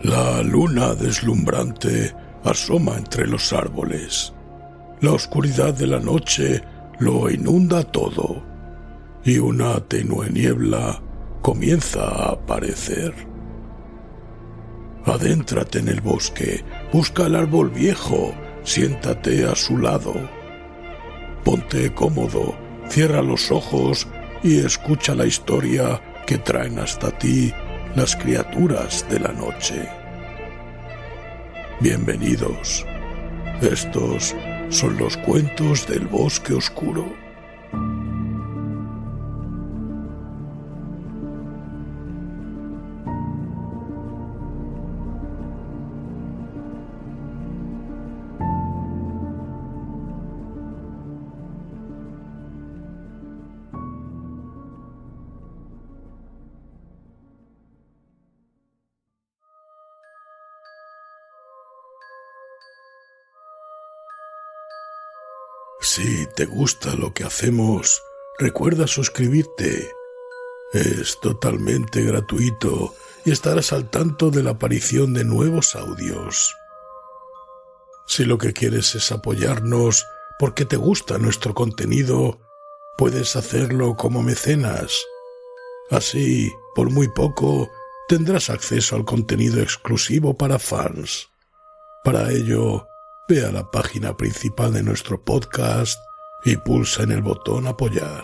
La luna deslumbrante asoma entre los árboles. La oscuridad de la noche lo inunda todo, y una tenue niebla comienza a aparecer. Adéntrate en el bosque, busca el árbol viejo, siéntate a su lado. Ponte cómodo, cierra los ojos y escucha la historia que traen hasta ti las criaturas de la noche. Bienvenidos. Estos son los cuentos del bosque oscuro. Si te gusta lo que hacemos, recuerda suscribirte. Es totalmente gratuito y estarás al tanto de la aparición de nuevos audios. Si lo que quieres es apoyarnos porque te gusta nuestro contenido, puedes hacerlo como mecenas. Así, por muy poco, tendrás acceso al contenido exclusivo para fans. Para ello, ve a la página principal de nuestro podcast y pulsa en el botón apoyar.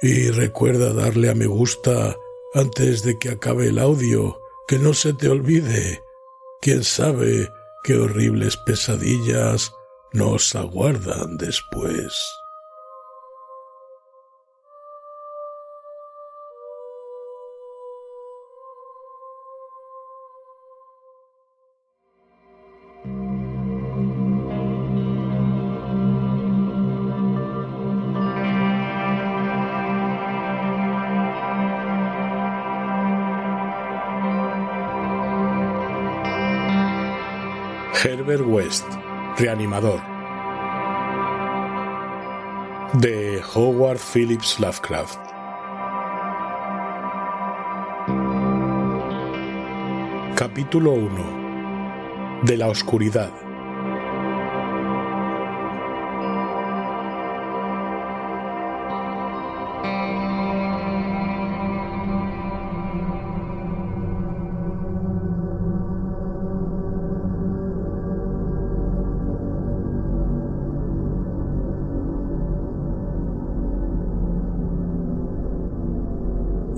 Y recuerda darle a me gusta antes de que acabe el audio, que no se te olvide. Quién sabe qué horribles pesadillas nos aguardan después. Herbert West, Reanimador, de Howard Phillips Lovecraft. Capítulo 1. De la oscuridad.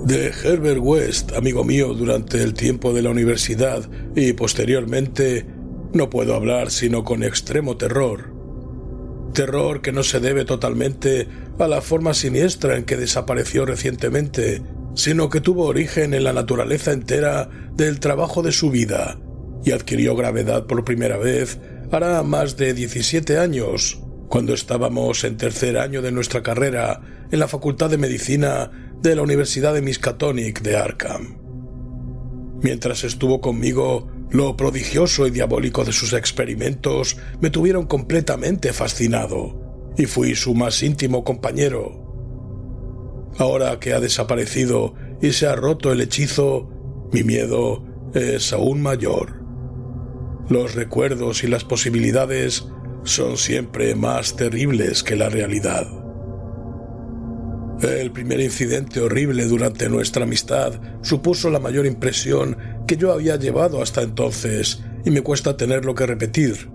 De Herbert West, amigo mío durante el tiempo de la universidad y posteriormente, no puedo hablar sino con extremo terror. Terror que no se debe totalmente a la forma siniestra en que desapareció recientemente, sino que tuvo origen en la naturaleza entera del trabajo de su vida y adquirió gravedad por primera vez hará más de 17 años, cuando estábamos en tercer año de nuestra carrera en la Facultad de Medicina de la Universidad de Miskatonic de Arkham. Mientras estuvo conmigo, lo prodigioso y diabólico de sus experimentos me tuvieron completamente fascinado, y fui su más íntimo compañero. Ahora que ha desaparecido y se ha roto el hechizo, mi miedo es aún mayor. Los recuerdos y las posibilidades son siempre más terribles que la realidad. El primer incidente horrible durante nuestra amistad supuso la mayor impresión que yo había llevado hasta entonces y me cuesta tenerlo que repetir.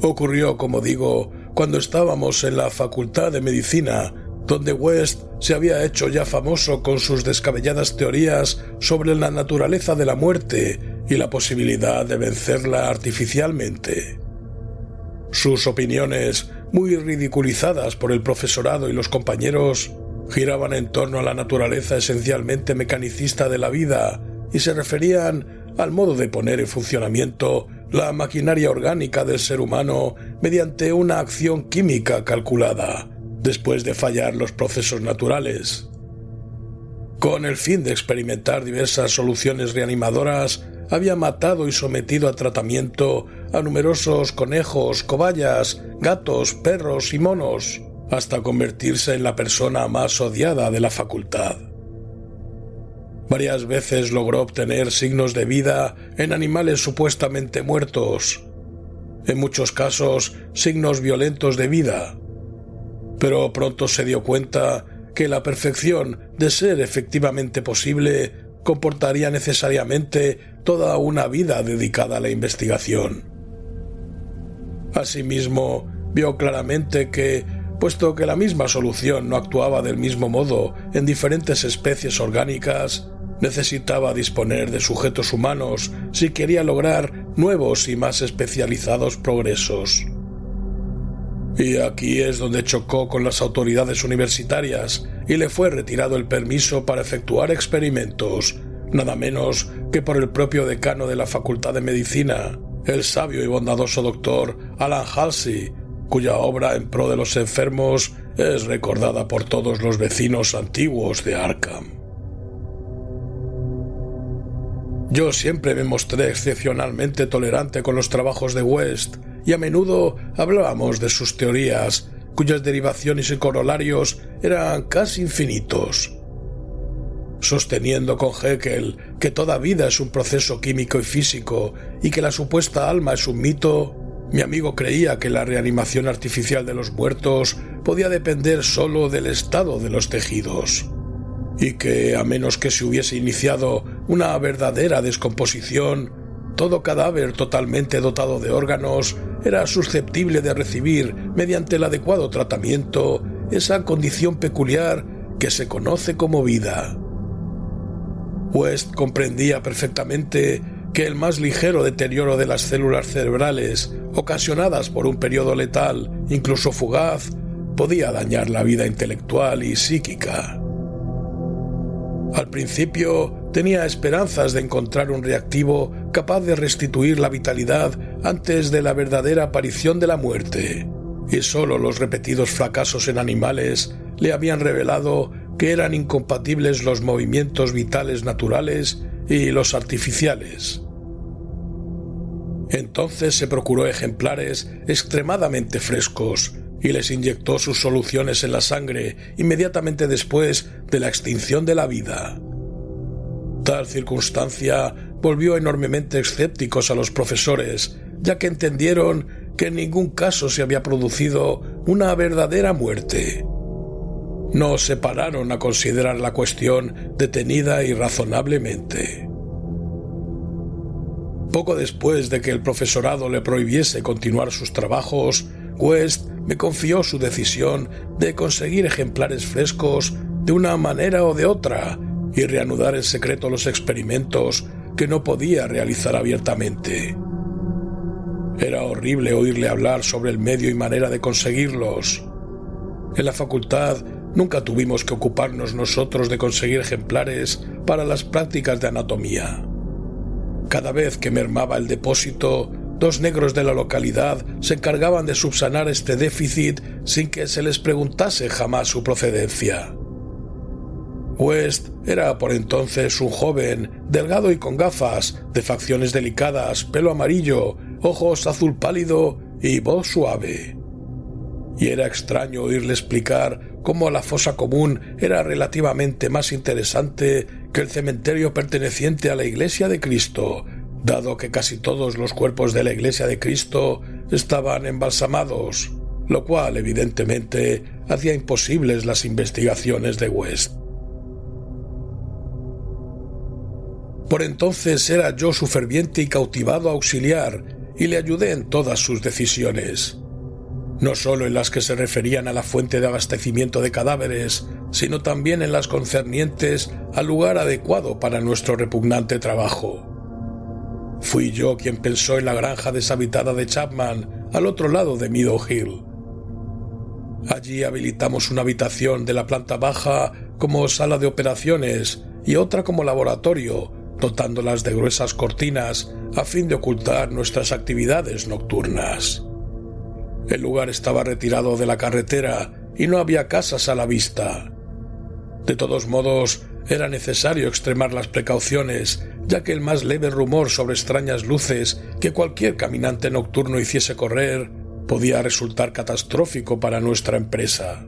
Ocurrió, como digo, cuando estábamos en la Facultad de Medicina, donde West se había hecho ya famoso con sus descabelladas teorías sobre la naturaleza de la muerte y la posibilidad de vencerla artificialmente. Sus opiniones, muy ridiculizadas por el profesorado y los compañeros, giraban en torno a la naturaleza esencialmente mecanicista de la vida y se referían al modo de poner en funcionamiento la maquinaria orgánica del ser humano mediante una acción química calculada, después de fallar los procesos naturales. Con el fin de experimentar diversas soluciones reanimadoras, había matado y sometido a tratamiento a numerosos conejos, cobayas, gatos, perros y monos, hasta convertirse en la persona más odiada de la facultad. Varias veces logró obtener signos de vida en animales supuestamente muertos, en muchos casos signos violentos de vida, pero pronto se dio cuenta que la perfección, de ser efectivamente posible, comportaría necesariamente toda una vida dedicada a la investigación. Asimismo, vio claramente que, puesto que la misma solución no actuaba del mismo modo en diferentes especies orgánicas, necesitaba disponer de sujetos humanos si quería lograr nuevos y más especializados progresos. Y aquí es donde chocó con las autoridades universitarias y le fue retirado el permiso para efectuar experimentos, nada menos que por el propio decano de la Facultad de Medicina, el sabio y bondadoso doctor Alan Halsey, cuya obra en pro de los enfermos es recordada por todos los vecinos antiguos de Arkham. Yo siempre me mostré excepcionalmente tolerante con los trabajos de West y a menudo hablábamos de sus teorías, cuyas derivaciones y corolarios eran casi infinitos. Sosteniendo con Haeckel que toda vida es un proceso químico y físico y que la supuesta alma es un mito, mi amigo creía que la reanimación artificial de los muertos podía depender solo del estado de los tejidos, y que, a menos que se hubiese iniciado una verdadera descomposición, todo cadáver totalmente dotado de órganos era susceptible de recibir, mediante el adecuado tratamiento, esa condición peculiar que se conoce como vida. West comprendía perfectamente que el más ligero deterioro de las células cerebrales, ocasionadas por un periodo letal, incluso fugaz, podía dañar la vida intelectual y psíquica. Al principio tenía esperanzas de encontrar un reactivo capaz de restituir la vitalidad antes de la verdadera aparición de la muerte, y solo los repetidos fracasos en animales le habían revelado que eran incompatibles los movimientos vitales naturales y los artificiales. Entonces se procuró ejemplares extremadamente frescos y les inyectó sus soluciones en la sangre inmediatamente después de la extinción de la vida. Tal circunstancia volvió enormemente escépticos a los profesores, ya que entendieron que en ningún caso se había producido una verdadera muerte. No se pararon a considerar la cuestión detenida y razonablemente. Poco después de que el profesorado le prohibiese continuar sus trabajos, West me confió su decisión de conseguir ejemplares frescos de una manera o de otra y reanudar en secreto los experimentos que no podía realizar abiertamente. Era horrible oírle hablar sobre el medio y manera de conseguirlos. En la facultad nunca tuvimos que ocuparnos nosotros de conseguir ejemplares para las prácticas de anatomía. Cada vez que mermaba el depósito, 2 negros de la localidad se encargaban de subsanar este déficit sin que se les preguntase jamás su procedencia. West era por entonces un joven, delgado y con gafas, de facciones delicadas, pelo amarillo, ojos azul pálido y voz suave. Y era extraño oírle explicar cómo la fosa común era relativamente más interesante que el cementerio perteneciente a la Iglesia de Cristo, dado que casi todos los cuerpos de la Iglesia de Cristo estaban embalsamados, lo cual evidentemente hacía imposibles las investigaciones de West. Por entonces era yo su ferviente y cautivado auxiliar y le ayudé en todas sus decisiones, no solo en las que se referían a la fuente de abastecimiento de cadáveres, sino también en las concernientes al lugar adecuado para nuestro repugnante trabajo. Fui yo quien pensó en la granja deshabitada de Chapman, al otro lado de Meadow Hill. Allí habilitamos una habitación de la planta baja como sala de operaciones y otra como laboratorio, dotándolas de gruesas cortinas a fin de ocultar nuestras actividades nocturnas. El lugar estaba retirado de la carretera y no había casas a la vista. De todos modos, era necesario extremar las precauciones, ya que el más leve rumor sobre extrañas luces que cualquier caminante nocturno hiciese correr podía resultar catastrófico para nuestra empresa.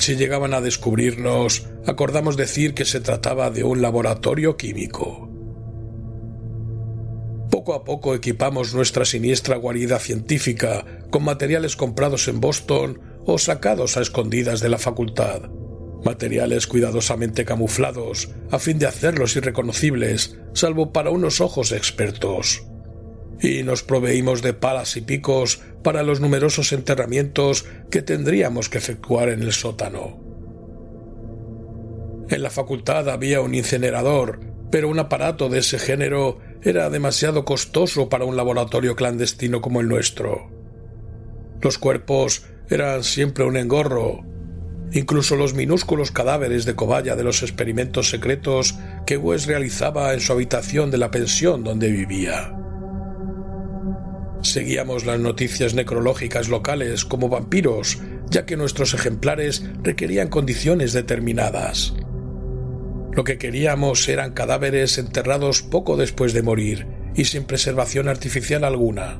Si llegaban a descubrirnos, acordamos decir que se trataba de un laboratorio químico. Poco a poco equipamos nuestra siniestra guarida científica con materiales comprados en Boston o sacados a escondidas de la facultad, materiales cuidadosamente camuflados a fin de hacerlos irreconocibles, salvo para unos ojos expertos. Y nos proveímos de palas y picos para los numerosos enterramientos que tendríamos que efectuar en el sótano. En la facultad había un incinerador, pero un aparato de ese género era demasiado costoso para un laboratorio clandestino como el nuestro. Los cuerpos eran siempre un engorro. Incluso los minúsculos cadáveres de cobaya de los experimentos secretos que West realizaba en su habitación de la pensión donde vivía. Seguíamos las noticias necrológicas locales como vampiros, ya que nuestros ejemplares requerían condiciones determinadas. Lo que queríamos eran cadáveres enterrados poco después de morir y sin preservación artificial alguna,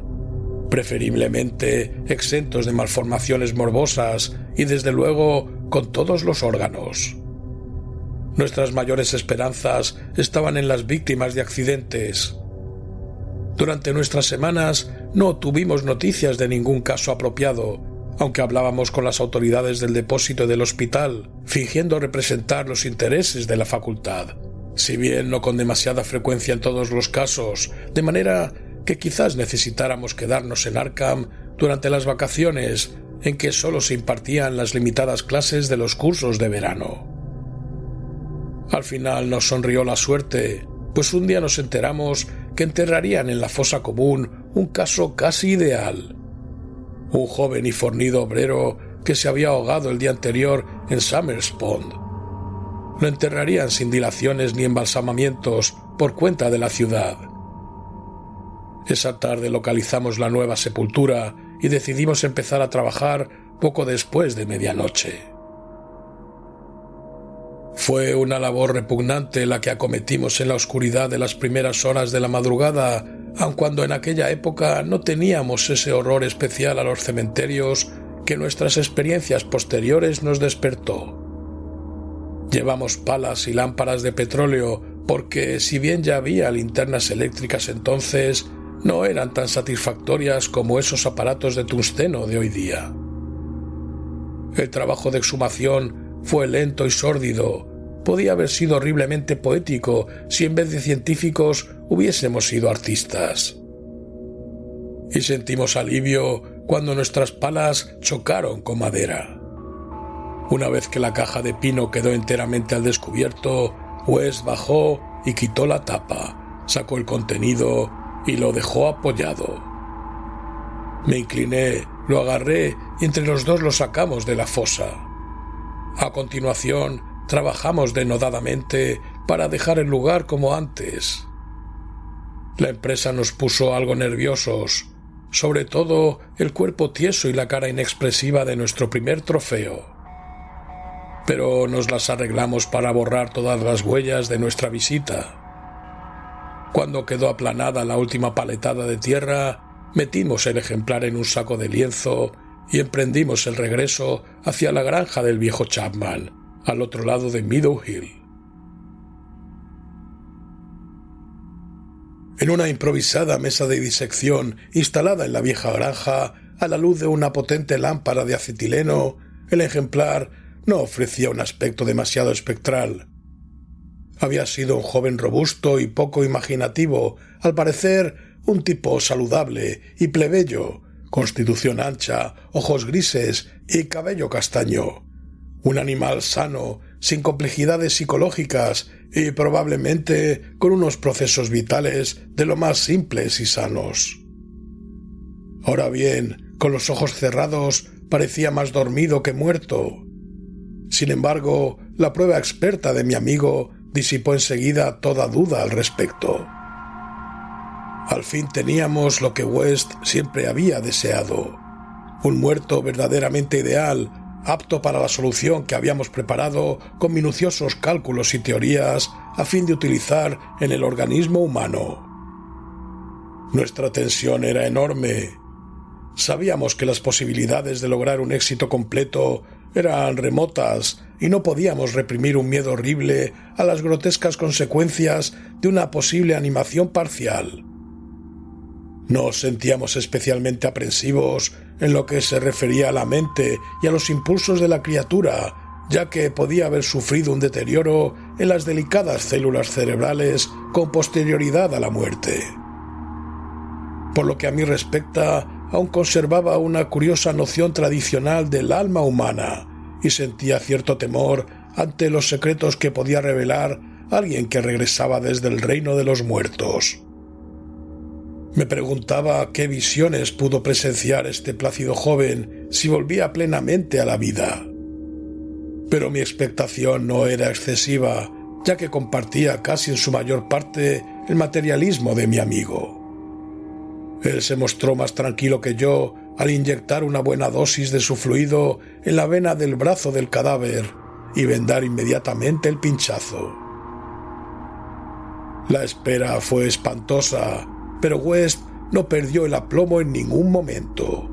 preferiblemente exentos de malformaciones morbosas y desde luego con todos los órganos. Nuestras mayores esperanzas estaban en las víctimas de accidentes. Durante nuestras semanas no tuvimos noticias de ningún caso apropiado, aunque hablábamos con las autoridades del depósito y del hospital, fingiendo representar los intereses de la facultad, si bien no con demasiada frecuencia en todos los casos, de manera que quizás necesitáramos quedarnos en Arkham durante las vacaciones, en que solo se impartían las limitadas clases de los cursos de verano. Al final nos sonrió la suerte, pues un día nos enteramos que enterrarían en la fosa común un caso casi ideal. Un joven y fornido obrero que se había ahogado el día anterior en Summers Pond. Lo enterrarían sin dilaciones ni embalsamamientos por cuenta de la ciudad. Esa tarde localizamos la nueva sepultura y decidimos empezar a trabajar poco después de medianoche. Fue una labor repugnante la que acometimos en la oscuridad de las primeras horas de la madrugada, aun cuando en aquella época no teníamos ese horror especial a los cementerios que nuestras experiencias posteriores nos despertó. Llevamos palas y lámparas de petróleo porque, si bien ya había linternas eléctricas entonces, no eran tan satisfactorias como esos aparatos de tungsteno de hoy día. El trabajo de exhumación fue lento y sórdido. Podía haber sido horriblemente poético si en vez de científicos hubiésemos sido artistas. Y sentimos alivio cuando nuestras palas chocaron con madera. Una vez que la caja de pino quedó enteramente al descubierto, West bajó y quitó la tapa, sacó el contenido y lo dejó apoyado. Me incliné, lo agarré y entre los dos lo sacamos de la fosa. A continuación, trabajamos denodadamente para dejar el lugar como antes. La empresa nos puso algo nerviosos, sobre todo el cuerpo tieso y la cara inexpresiva de nuestro primer trofeo. Pero nos las arreglamos para borrar todas las huellas de nuestra visita. Cuando quedó aplanada la última paletada de tierra, metimos el ejemplar en un saco de lienzo y emprendimos el regreso hacia la granja del viejo Chapman, al otro lado de Meadow Hill. En una improvisada mesa de disección instalada en la vieja granja, a la luz de una potente lámpara de acetileno, el ejemplar no ofrecía un aspecto demasiado espectral. Había sido un joven robusto y poco imaginativo, al parecer un tipo saludable y plebeyo, constitución ancha, ojos grises y cabello castaño. Un animal sano, sin complejidades psicológicas y probablemente con unos procesos vitales de lo más simples y sanos. Ahora bien, con los ojos cerrados, parecía más dormido que muerto. Sin embargo, la prueba experta de mi amigo disipó enseguida toda duda al respecto. Al fin teníamos lo que West siempre había deseado: un muerto verdaderamente ideal, apto para la solución que habíamos preparado con minuciosos cálculos y teorías a fin de utilizar en el organismo humano. Nuestra tensión era enorme. Sabíamos que las posibilidades de lograr un éxito completo eran remotas y no podíamos reprimir un miedo horrible a las grotescas consecuencias de una posible animación parcial. Nos sentíamos especialmente aprensivos en lo que se refería a la mente y a los impulsos de la criatura, ya que podía haber sufrido un deterioro en las delicadas células cerebrales con posterioridad a la muerte. Por lo que a mí respecta, aún conservaba una curiosa noción tradicional del alma humana y sentía cierto temor ante los secretos que podía revelar alguien que regresaba desde el reino de los muertos. Me preguntaba qué visiones pudo presenciar este plácido joven si volvía plenamente a la vida. Pero mi expectación no era excesiva, ya que compartía casi en su mayor parte el materialismo de mi amigo. Él se mostró más tranquilo que yo al inyectar una buena dosis de su fluido en la vena del brazo del cadáver y vendar inmediatamente el pinchazo. La espera fue espantosa, pero West no perdió el aplomo en ningún momento.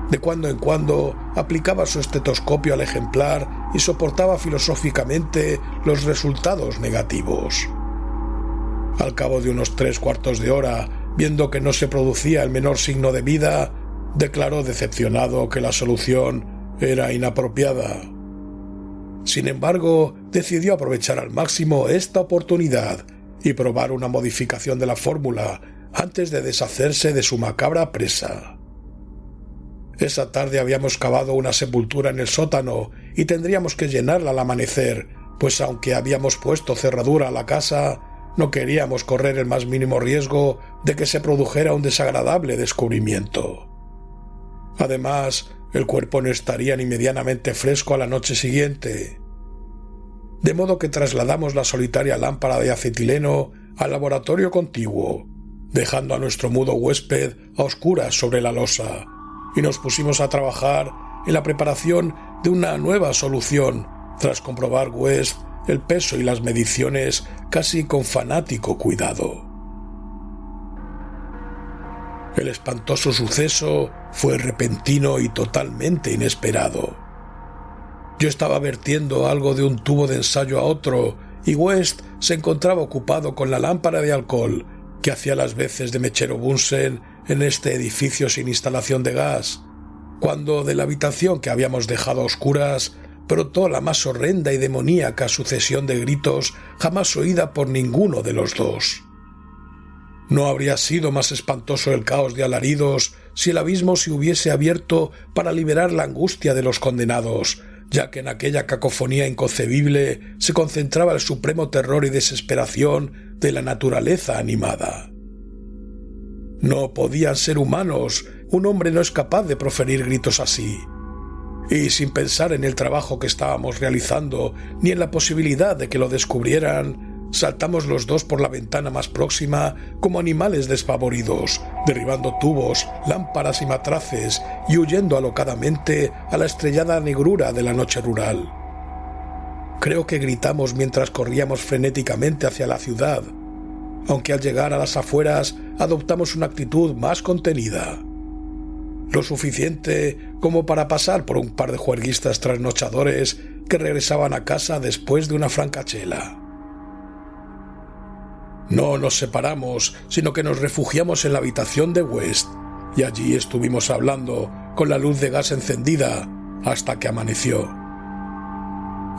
De cuando en cuando aplicaba su estetoscopio al ejemplar y soportaba filosóficamente los resultados negativos. Al cabo de unos 3/4 de hora, viendo que no se producía el menor signo de vida, declaró decepcionado que la solución era inapropiada. Sin embargo, decidió aprovechar al máximo esta oportunidad y probar una modificación de la fórmula antes de deshacerse de su macabra presa. Esa tarde habíamos cavado una sepultura en el sótano y tendríamos que llenarla al amanecer, pues aunque habíamos puesto cerradura a la casa, no queríamos correr el más mínimo riesgo de que se produjera un desagradable descubrimiento. Además, el cuerpo no estaría ni medianamente fresco a la noche siguiente. De modo que trasladamos la solitaria lámpara de acetileno al laboratorio contiguo, dejando a nuestro mudo huésped a oscuras sobre la losa, y nos pusimos a trabajar en la preparación de una nueva solución, tras comprobar West el peso y las mediciones casi con fanático cuidado. El espantoso suceso fue repentino y totalmente inesperado. Yo estaba vertiendo algo de un tubo de ensayo a otro y West se encontraba ocupado con la lámpara de alcohol que hacía las veces de mechero Bunsen en este edificio sin instalación de gas, cuando de la habitación que habíamos dejado a oscuras brotó la más horrenda y demoníaca sucesión de gritos jamás oída por ninguno de los dos. No habría sido más espantoso el caos de alaridos si el abismo se hubiese abierto para liberar la angustia de los condenados, ya que en aquella cacofonía inconcebible se concentraba el supremo terror y desesperación de la naturaleza animada. No podían ser humanos, un hombre no es capaz de proferir gritos así. Y sin pensar en el trabajo que estábamos realizando, ni en la posibilidad de que lo descubrieran, saltamos los dos por la ventana más próxima como animales despavoridos, derribando tubos, lámparas y matraces y huyendo alocadamente a la estrellada negrura de la noche rural. Creo que gritamos mientras corríamos frenéticamente hacia la ciudad, aunque al llegar a las afueras adoptamos una actitud más contenida. Lo suficiente como para pasar por un par de juerguistas trasnochadores que regresaban a casa después de una francachela. No nos separamos, sino que nos refugiamos en la habitación de West, y allí estuvimos hablando, con la luz de gas encendida, hasta que amaneció.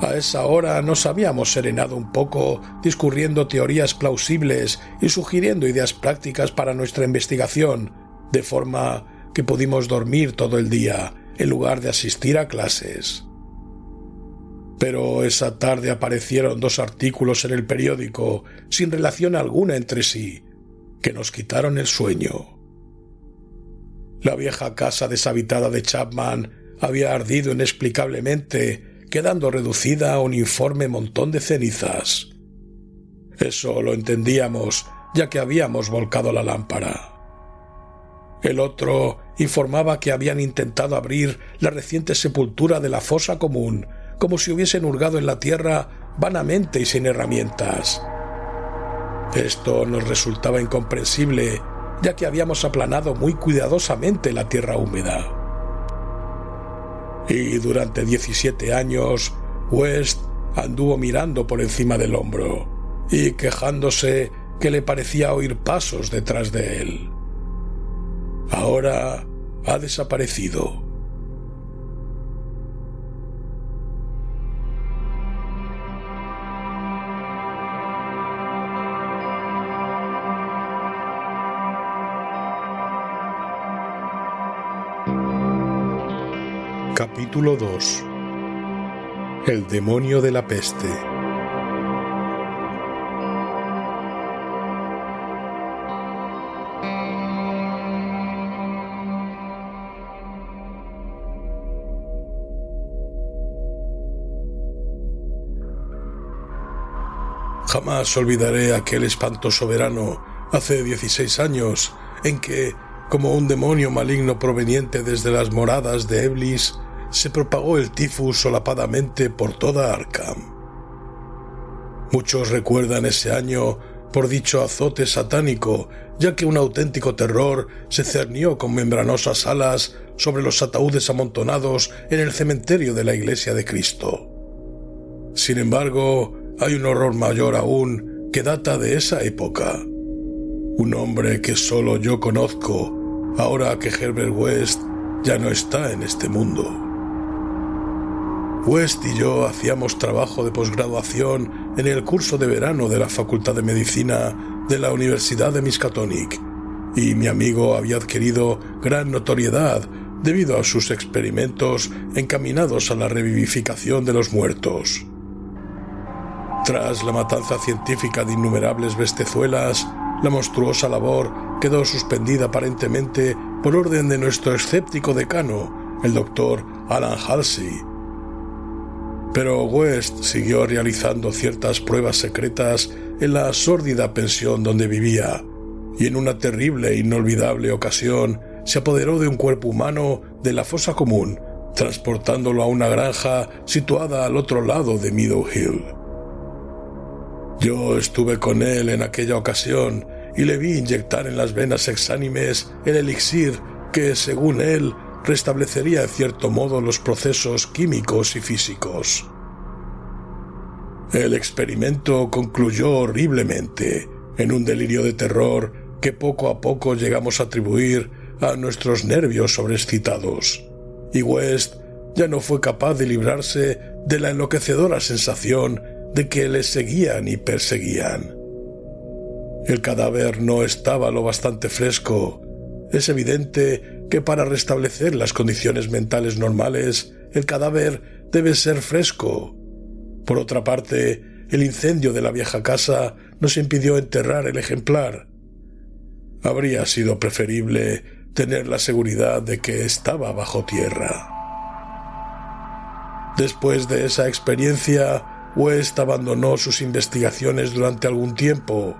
A esa hora nos habíamos serenado un poco, discurriendo teorías plausibles y sugiriendo ideas prácticas para nuestra investigación, de forma que pudimos dormir todo el día, en lugar de asistir a clases. Pero esa tarde aparecieron 2 artículos en el periódico, sin relación alguna entre sí, que nos quitaron el sueño. La vieja casa deshabitada de Chapman había ardido inexplicablemente, quedando reducida a un informe montón de cenizas. Eso lo entendíamos, ya que habíamos volcado la lámpara. El otro informaba que habían intentado abrir la reciente sepultura de la fosa común, como si hubiesen hurgado en la tierra vanamente y sin herramientas. Esto nos resultaba incomprensible, ya que habíamos aplanado muy cuidadosamente la tierra húmeda. Y durante 17 años, West anduvo mirando por encima del hombro y quejándose que le parecía oír pasos detrás de él. Ahora ha desaparecido. Capítulo 2. El demonio de la peste. Jamás olvidaré aquel espantoso verano, hace 16 años, en que, como un demonio maligno proveniente desde las moradas de Eblis, se propagó el tifus solapadamente por toda Arkham. Muchos recuerdan ese año por dicho azote satánico, ya que un auténtico terror se cernió con membranosas alas sobre los ataúdes amontonados en el cementerio de la Iglesia de Cristo. Sin embargo, hay un horror mayor aún que data de esa época. Un hombre que solo yo conozco, ahora que Herbert West ya no está en este mundo. West y yo hacíamos trabajo de posgraduación en el curso de verano de la Facultad de Medicina de la Universidad de Miskatonic, y mi amigo había adquirido gran notoriedad debido a sus experimentos encaminados a la revivificación de los muertos. Tras la matanza científica de innumerables bestezuelas, la monstruosa labor quedó suspendida aparentemente por orden de nuestro escéptico decano, el doctor Alan Halsey. Pero West siguió realizando ciertas pruebas secretas en la sórdida pensión donde vivía, y en una terrible e inolvidable ocasión se apoderó de un cuerpo humano de la fosa común, transportándolo a una granja situada al otro lado de Meadow Hill. Yo estuve con él en aquella ocasión y le vi inyectar en las venas exánimes el elixir que, según él, restablecería en cierto modo los procesos químicos y físicos. El experimento concluyó horriblemente, en un delirio de terror que poco a poco llegamos a atribuir a nuestros nervios sobreexcitados, y West ya no fue capaz de librarse de la enloquecedora sensación de que le seguían y perseguían. El cadáver no estaba lo bastante fresco. Es evidente que para restablecer las condiciones mentales normales, el cadáver debe ser fresco. Por otra parte, el incendio de la vieja casa nos impidió enterrar el ejemplar. Habría sido preferible tener la seguridad de que estaba bajo tierra. Después de esa experiencia, West abandonó sus investigaciones durante algún tiempo,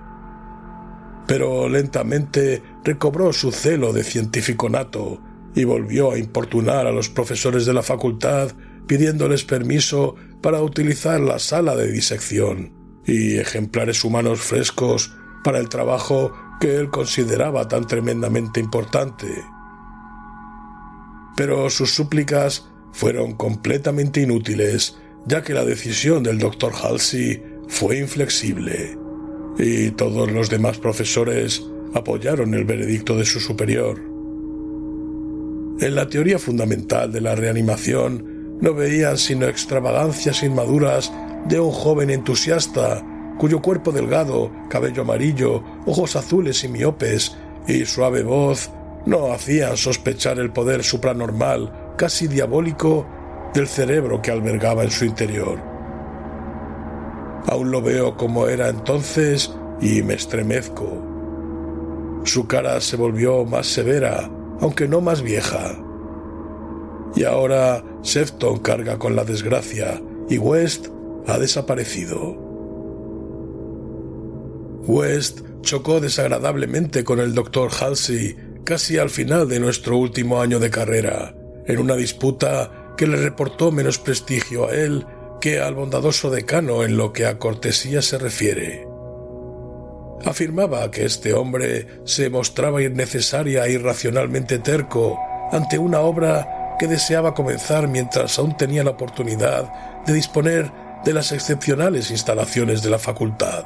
pero lentamente recobró su celo de científico nato y volvió a importunar a los profesores de la facultad pidiéndoles permiso para utilizar la sala de disección y ejemplares humanos frescos para el trabajo que él consideraba tan tremendamente importante. Pero sus súplicas fueron completamente inútiles, ya que la decisión del Dr. Halsey fue inflexible, y todos los demás profesores apoyaron el veredicto de su superior. En la teoría fundamental de la reanimación no veían sino extravagancias inmaduras de un joven entusiasta cuyo cuerpo delgado, cabello amarillo, ojos azules y miopes y suave voz no hacían sospechar el poder supranormal, casi diabólico, del cerebro que albergaba en su interior. Aún lo veo como era entonces y me estremezco. Su cara se volvió más severa, aunque no más vieja. Y ahora Sefton carga con la desgracia y West ha desaparecido. West chocó desagradablemente con el Dr. Halsey casi al final de nuestro último año de carrera, en una disputa que le reportó menos prestigio a él que al bondadoso decano en lo que a cortesía se refiere. Afirmaba que este hombre se mostraba innecesaria e irracionalmente terco ante una obra que deseaba comenzar mientras aún tenía la oportunidad de disponer de las excepcionales instalaciones de la facultad.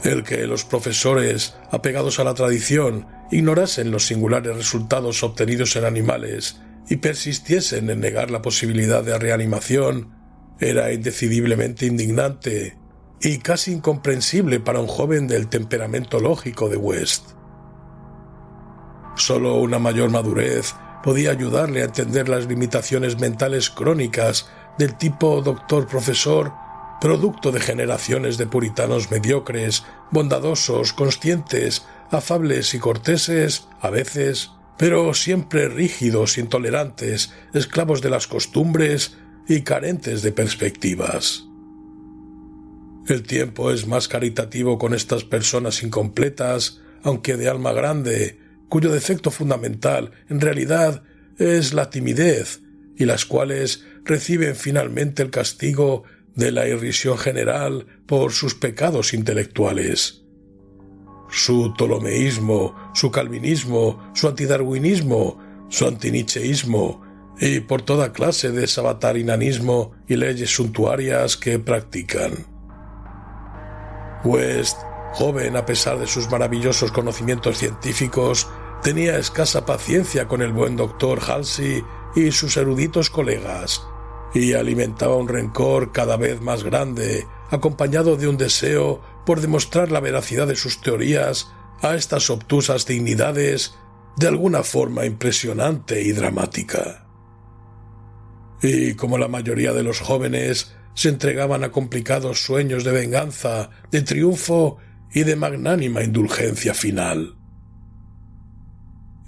El que los profesores, apegados a la tradición, ignorasen los singulares resultados obtenidos en animales y persistiesen en negar la posibilidad de reanimación era indecidiblemente indignante y casi incomprensible para un joven del temperamento lógico de West. Solo una mayor madurez podía ayudarle a entender las limitaciones mentales crónicas del tipo doctor-profesor, producto de generaciones de puritanos mediocres, bondadosos, conscientes, afables y corteses, a veces, pero siempre rígidos, intolerantes, esclavos de las costumbres y carentes de perspectivas. El tiempo es más caritativo con estas personas incompletas, aunque de alma grande, cuyo defecto fundamental, en realidad, es la timidez, y las cuales reciben finalmente el castigo de la irrisión general por sus pecados intelectuales. Su ptolomeísmo, su calvinismo, su antidarwinismo, su antinicheísmo y por toda clase de sabatarianismo y leyes suntuarias que practican. West, joven a pesar de sus maravillosos conocimientos científicos, tenía escasa paciencia con el buen doctor Halsey y sus eruditos colegas, y alimentaba un rencor cada vez más grande, acompañado de un deseo por demostrar la veracidad de sus teorías a estas obtusas dignidades de alguna forma impresionante y dramática. Y como la mayoría de los jóvenes se entregaban a complicados sueños de venganza, de triunfo y de magnánima indulgencia final.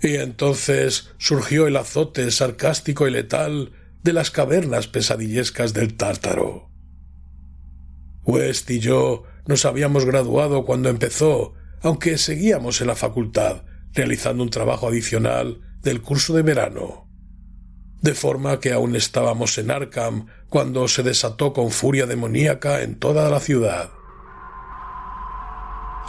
Y entonces surgió el azote sarcástico y letal de las cavernas pesadillescas del Tártaro. West y yo nos habíamos graduado cuando empezó, aunque seguíamos en la facultad, realizando un trabajo adicional del curso de verano. De forma que aún estábamos en Arkham cuando se desató con furia demoníaca en toda la ciudad.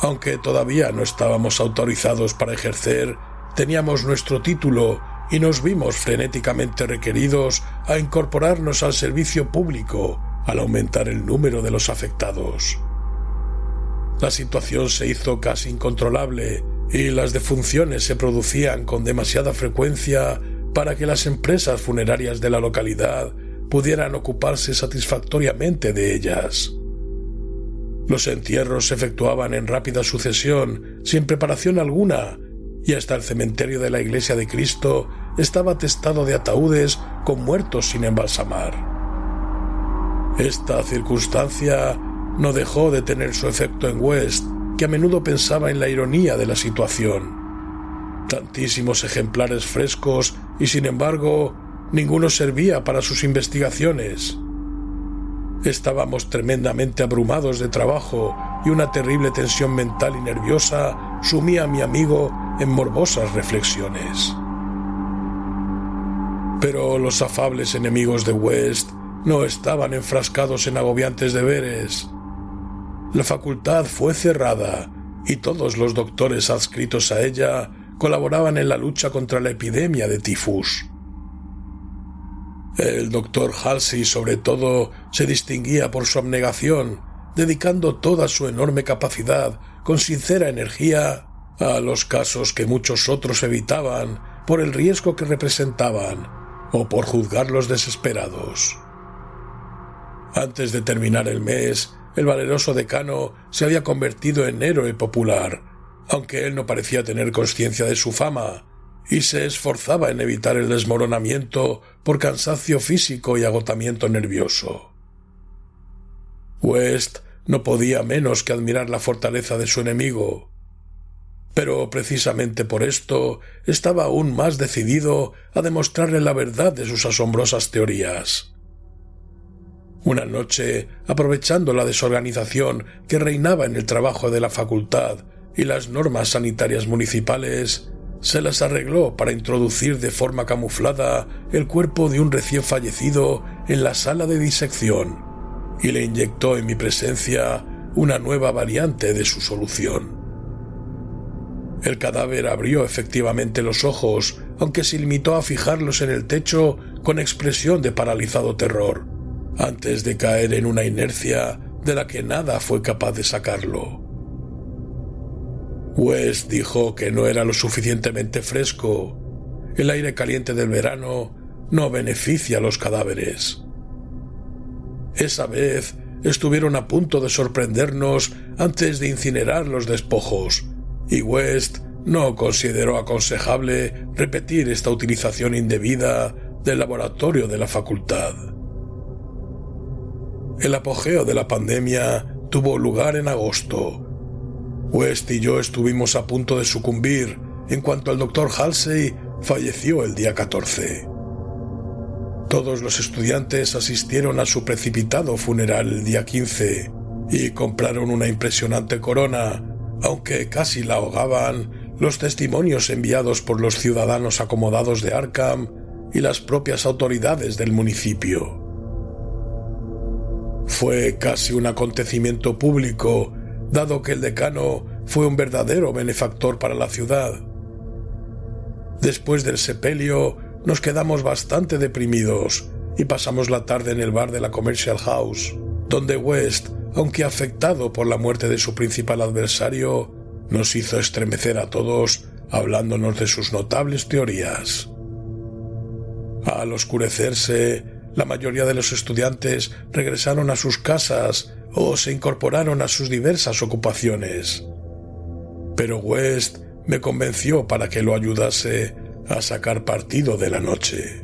Aunque todavía no estábamos autorizados para ejercer, teníamos nuestro título y nos vimos frenéticamente requeridos a incorporarnos al servicio público al aumentar el número de los afectados. La situación se hizo casi incontrolable y las defunciones se producían con demasiada frecuencia para que las empresas funerarias de la localidad pudieran ocuparse satisfactoriamente de ellas. Los entierros se efectuaban en rápida sucesión, sin preparación alguna, y hasta el cementerio de la Iglesia de Cristo estaba atestado de ataúdes con muertos sin embalsamar. Esta circunstancia no dejó de tener su efecto en West, que a menudo pensaba en la ironía de la situación. Tantísimos ejemplares frescos y, sin embargo, ninguno servía para sus investigaciones. Estábamos tremendamente abrumados de trabajo y una terrible tensión mental y nerviosa sumía a mi amigo en morbosas reflexiones. Pero los afables enemigos de West no estaban enfrascados en agobiantes deberes. La facultad fue cerrada y todos los doctores adscritos a ella colaboraban en la lucha contra la epidemia de tifus. El doctor Halsey, sobre todo, se distinguía por su abnegación, dedicando toda su enorme capacidad con sincera energía a los casos que muchos otros evitaban por el riesgo que representaban o por juzgarlos desesperados. Antes de terminar el mes, el valeroso decano se había convertido en héroe popular, aunque él no parecía tener conciencia de su fama, y se esforzaba en evitar el desmoronamiento por cansancio físico y agotamiento nervioso. West no podía menos que admirar la fortaleza de su enemigo, pero precisamente por esto estaba aún más decidido a demostrarle la verdad de sus asombrosas teorías. Una noche, aprovechando la desorganización que reinaba en el trabajo de la facultad y las normas sanitarias municipales, se las arregló para introducir de forma camuflada el cuerpo de un recién fallecido en la sala de disección y le inyectó en mi presencia una nueva variante de su solución. El cadáver abrió efectivamente los ojos aunque se limitó a fijarlos en el techo con expresión de paralizado terror, antes de caer en una inercia de la que nada fue capaz de sacarlo. West dijo que no era lo suficientemente fresco. El aire caliente del verano no beneficia a los cadáveres. Esa vez estuvieron a punto de sorprendernos antes de incinerar los despojos, y West no consideró aconsejable repetir esta utilización indebida del laboratorio de la facultad. El apogeo de la pandemia tuvo lugar en agosto. West y yo estuvimos a punto de sucumbir en cuanto el Dr. Halsey falleció el día 14. Todos los estudiantes asistieron a su precipitado funeral el día 15 y compraron una impresionante corona, aunque casi la ahogaban los testimonios enviados por los ciudadanos acomodados de Arkham y las propias autoridades del municipio. Fue casi un acontecimiento público, dado que el decano fue un verdadero benefactor para la ciudad. Después del sepelio, nos quedamos bastante deprimidos y pasamos la tarde en el bar de la Commercial House, donde West, aunque afectado por la muerte de su principal adversario, nos hizo estremecer a todos hablándonos de sus notables teorías. Al oscurecerse, la mayoría de los estudiantes regresaron a sus casas o se incorporaron a sus diversas ocupaciones. Pero West me convenció para que lo ayudase a sacar partido de la noche.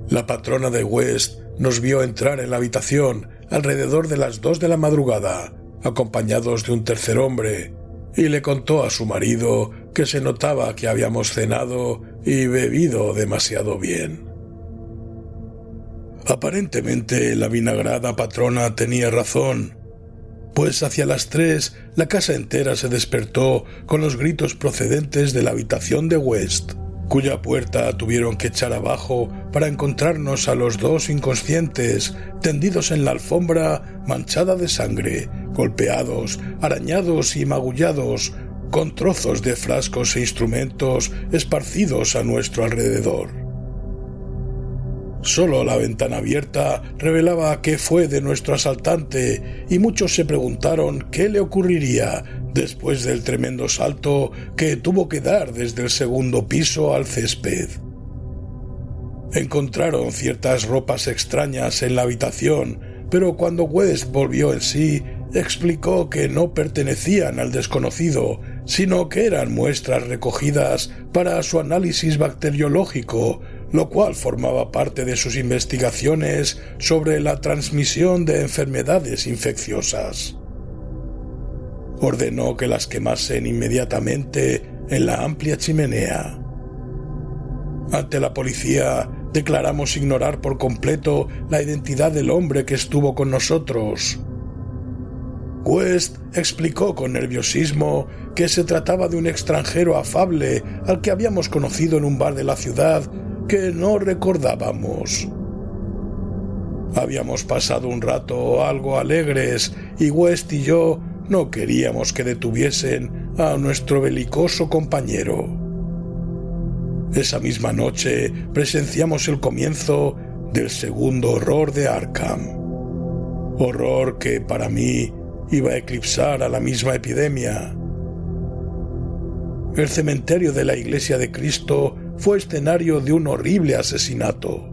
La patrona de West nos vio entrar en la habitación alrededor de las 2 de la madrugada, acompañados de un tercer hombre, y le contó a su marido que se notaba que habíamos cenado y bebido demasiado bien. Aparentemente la vinagrada patrona tenía razón, pues hacia las 3 la casa entera se despertó con los gritos procedentes de la habitación de West, cuya puerta tuvieron que echar abajo para encontrarnos a los 2 inconscientes, tendidos en la alfombra manchada de sangre, golpeados, arañados y magullados, con trozos de frascos e instrumentos esparcidos a nuestro alrededor. Solo la ventana abierta revelaba qué fue de nuestro asaltante y muchos se preguntaron qué le ocurriría después del tremendo salto que tuvo que dar desde el 2º piso al césped. Encontraron ciertas ropas extrañas en la habitación, pero cuando West volvió en sí, explicó que no pertenecían al desconocido, sino que eran muestras recogidas para su análisis bacteriológico, lo cual formaba parte de sus investigaciones sobre la transmisión de enfermedades infecciosas. Ordenó que las quemasen inmediatamente en la amplia chimenea. Ante la policía, declaramos ignorar por completo la identidad del hombre que estuvo con nosotros. West explicó con nerviosismo que se trataba de un extranjero afable al que habíamos conocido en un bar de la ciudad que no recordábamos. Habíamos pasado un rato algo alegres y West y yo no queríamos que detuviesen a nuestro belicoso compañero. Esa misma noche presenciamos el comienzo del segundo horror de Arkham. Horror que para mí iba a eclipsar a la misma epidemia. El cementerio de la Iglesia de Cristo fue escenario de un horrible asesinato.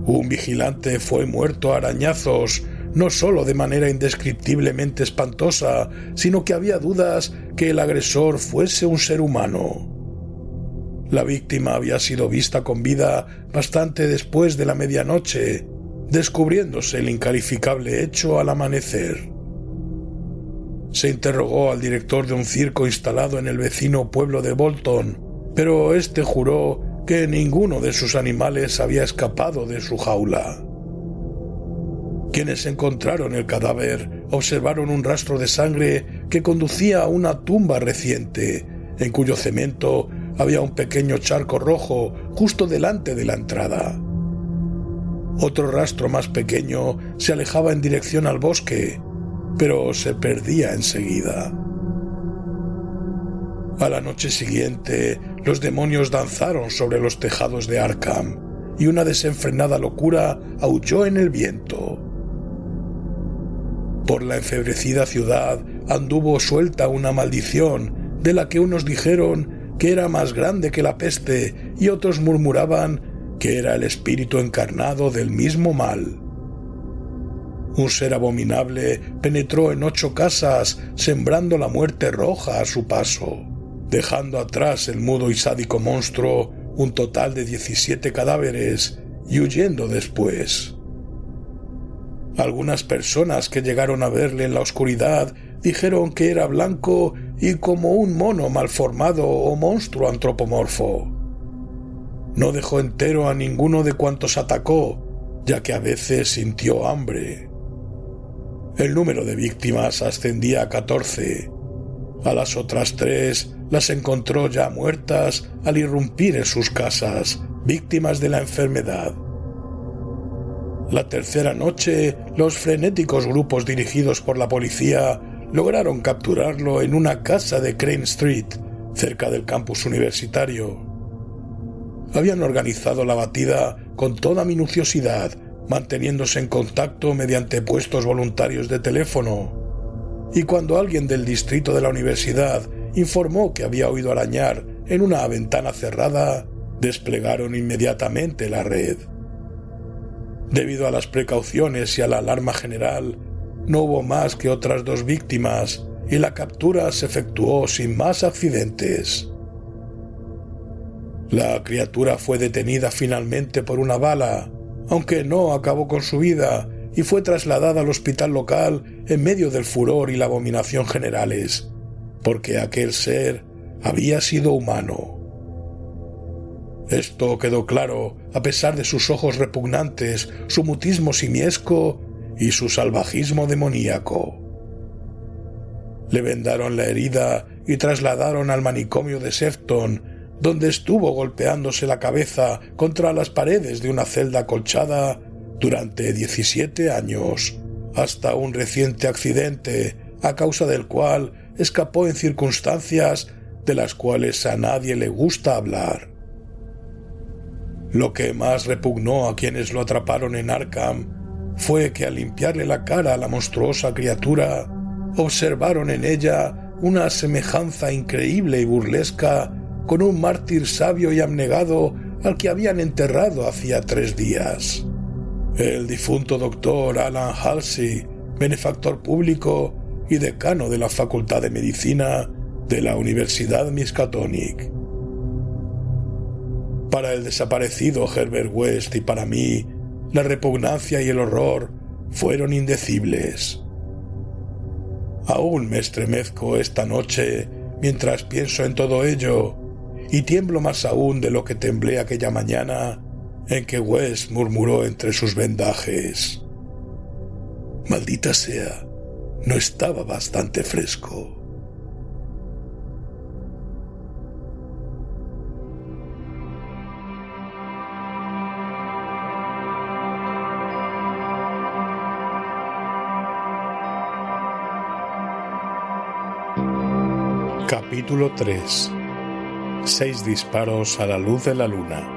Un vigilante fue muerto a arañazos, no solo de manera indescriptiblemente espantosa, sino que había dudas que el agresor fuese un ser humano. La víctima había sido vista con vida bastante después de la medianoche, descubriéndose el incalificable hecho al amanecer. Se interrogó al director de un circo instalado en el vecino pueblo de Bolton, pero éste juró que ninguno de sus animales había escapado de su jaula. Quienes encontraron el cadáver observaron un rastro de sangre que conducía a una tumba reciente, en cuyo cemento había un pequeño charco rojo justo delante de la entrada. Otro rastro más pequeño se alejaba en dirección al bosque, pero se perdía enseguida. A la noche siguiente, los demonios danzaron sobre los tejados de Arkham y una desenfrenada locura aulló en el viento. Por la enfebrecida ciudad anduvo suelta una maldición de la que unos dijeron que era más grande que la peste y otros murmuraban que era el espíritu encarnado del mismo mal. Un ser abominable penetró en 8 casas, sembrando la muerte roja a su paso, dejando atrás el mudo y sádico monstruo un total de 17 cadáveres y huyendo después. Algunas personas que llegaron a verle en la oscuridad dijeron que era blanco y como un mono malformado o monstruo antropomorfo. No dejó entero a ninguno de cuantos atacó, ya que a veces sintió hambre. El número de víctimas ascendía a 14. A las otras 3 las encontró ya muertas al irrumpir en sus casas, víctimas de la enfermedad. La tercera noche, los frenéticos grupos dirigidos por la policía lograron capturarlo en una casa de Crane Street, cerca del campus universitario. Habían organizado la batida con toda minuciosidad, manteniéndose en contacto mediante puestos voluntarios de teléfono. Y cuando alguien del distrito de la universidad informó que había oído arañar en una ventana cerrada, desplegaron inmediatamente la red. Debido a las precauciones y a la alarma general, no hubo más que otras 2 víctimas y la captura se efectuó sin más accidentes. La criatura fue detenida finalmente por una bala, aunque no acabó con su vida, y fue trasladada al hospital local en medio del furor y la abominación generales, porque aquel ser había sido humano. Esto quedó claro a pesar de sus ojos repugnantes, su mutismo simiesco y su salvajismo demoníaco. Le vendaron la herida y trasladaron al manicomio de Sefton, donde estuvo golpeándose la cabeza contra las paredes de una celda acolchada durante 17 años, hasta un reciente accidente, a causa del cual escapó en circunstancias de las cuales a nadie le gusta hablar. Lo que más repugnó a quienes lo atraparon en Arkham fue que al limpiarle la cara a la monstruosa criatura, observaron en ella una semejanza increíble y burlesca con un mártir sabio y abnegado al que habían enterrado hacía 3 días. El difunto doctor Alan Halsey, benefactor público y decano de la Facultad de Medicina de la Universidad Miskatonic. Para el desaparecido Herbert West y para mí, la repugnancia y el horror fueron indecibles. Aún me estremezco esta noche mientras pienso en todo ello, y tiemblo más aún de lo que temblé aquella mañana en que West murmuró entre sus vendajes: «Maldita sea, no estaba bastante fresco». Capítulo 3. 6 disparos a la luz de la luna.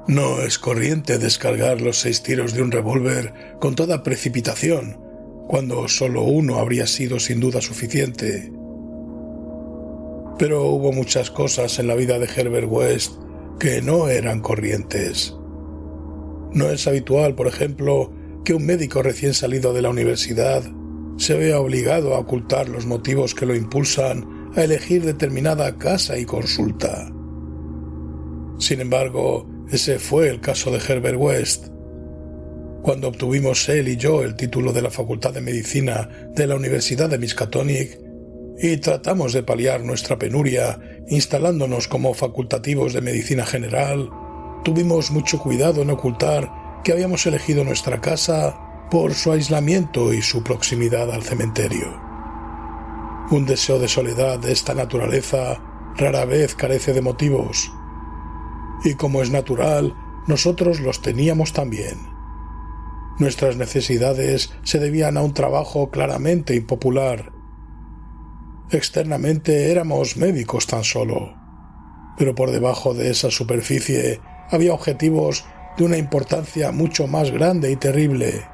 No es corriente descargar los 6 tiros de un revólver con toda precipitación, cuando solo uno habría sido sin duda suficiente. Pero hubo muchas cosas en la vida de Herbert West que no eran corrientes. No es habitual, por ejemplo, que un médico recién salido de la universidad se vea obligado a ocultar los motivos que lo impulsan a elegir determinada casa y consulta. Sin embargo, ese fue el caso de Herbert West. Cuando obtuvimos él y yo el título de la Facultad de Medicina de la Universidad de Miskatonic, y tratamos de paliar nuestra penuria instalándonos como facultativos de medicina general, tuvimos mucho cuidado en ocultar que habíamos elegido nuestra casa por su aislamiento y su proximidad al cementerio. Un deseo de soledad de esta naturaleza rara vez carece de motivos. Y como es natural, nosotros los teníamos también. Nuestras necesidades se debían a un trabajo claramente impopular. Externamente éramos médicos tan solo, pero por debajo de esa superficie había objetivos de una importancia mucho más grande y terrible,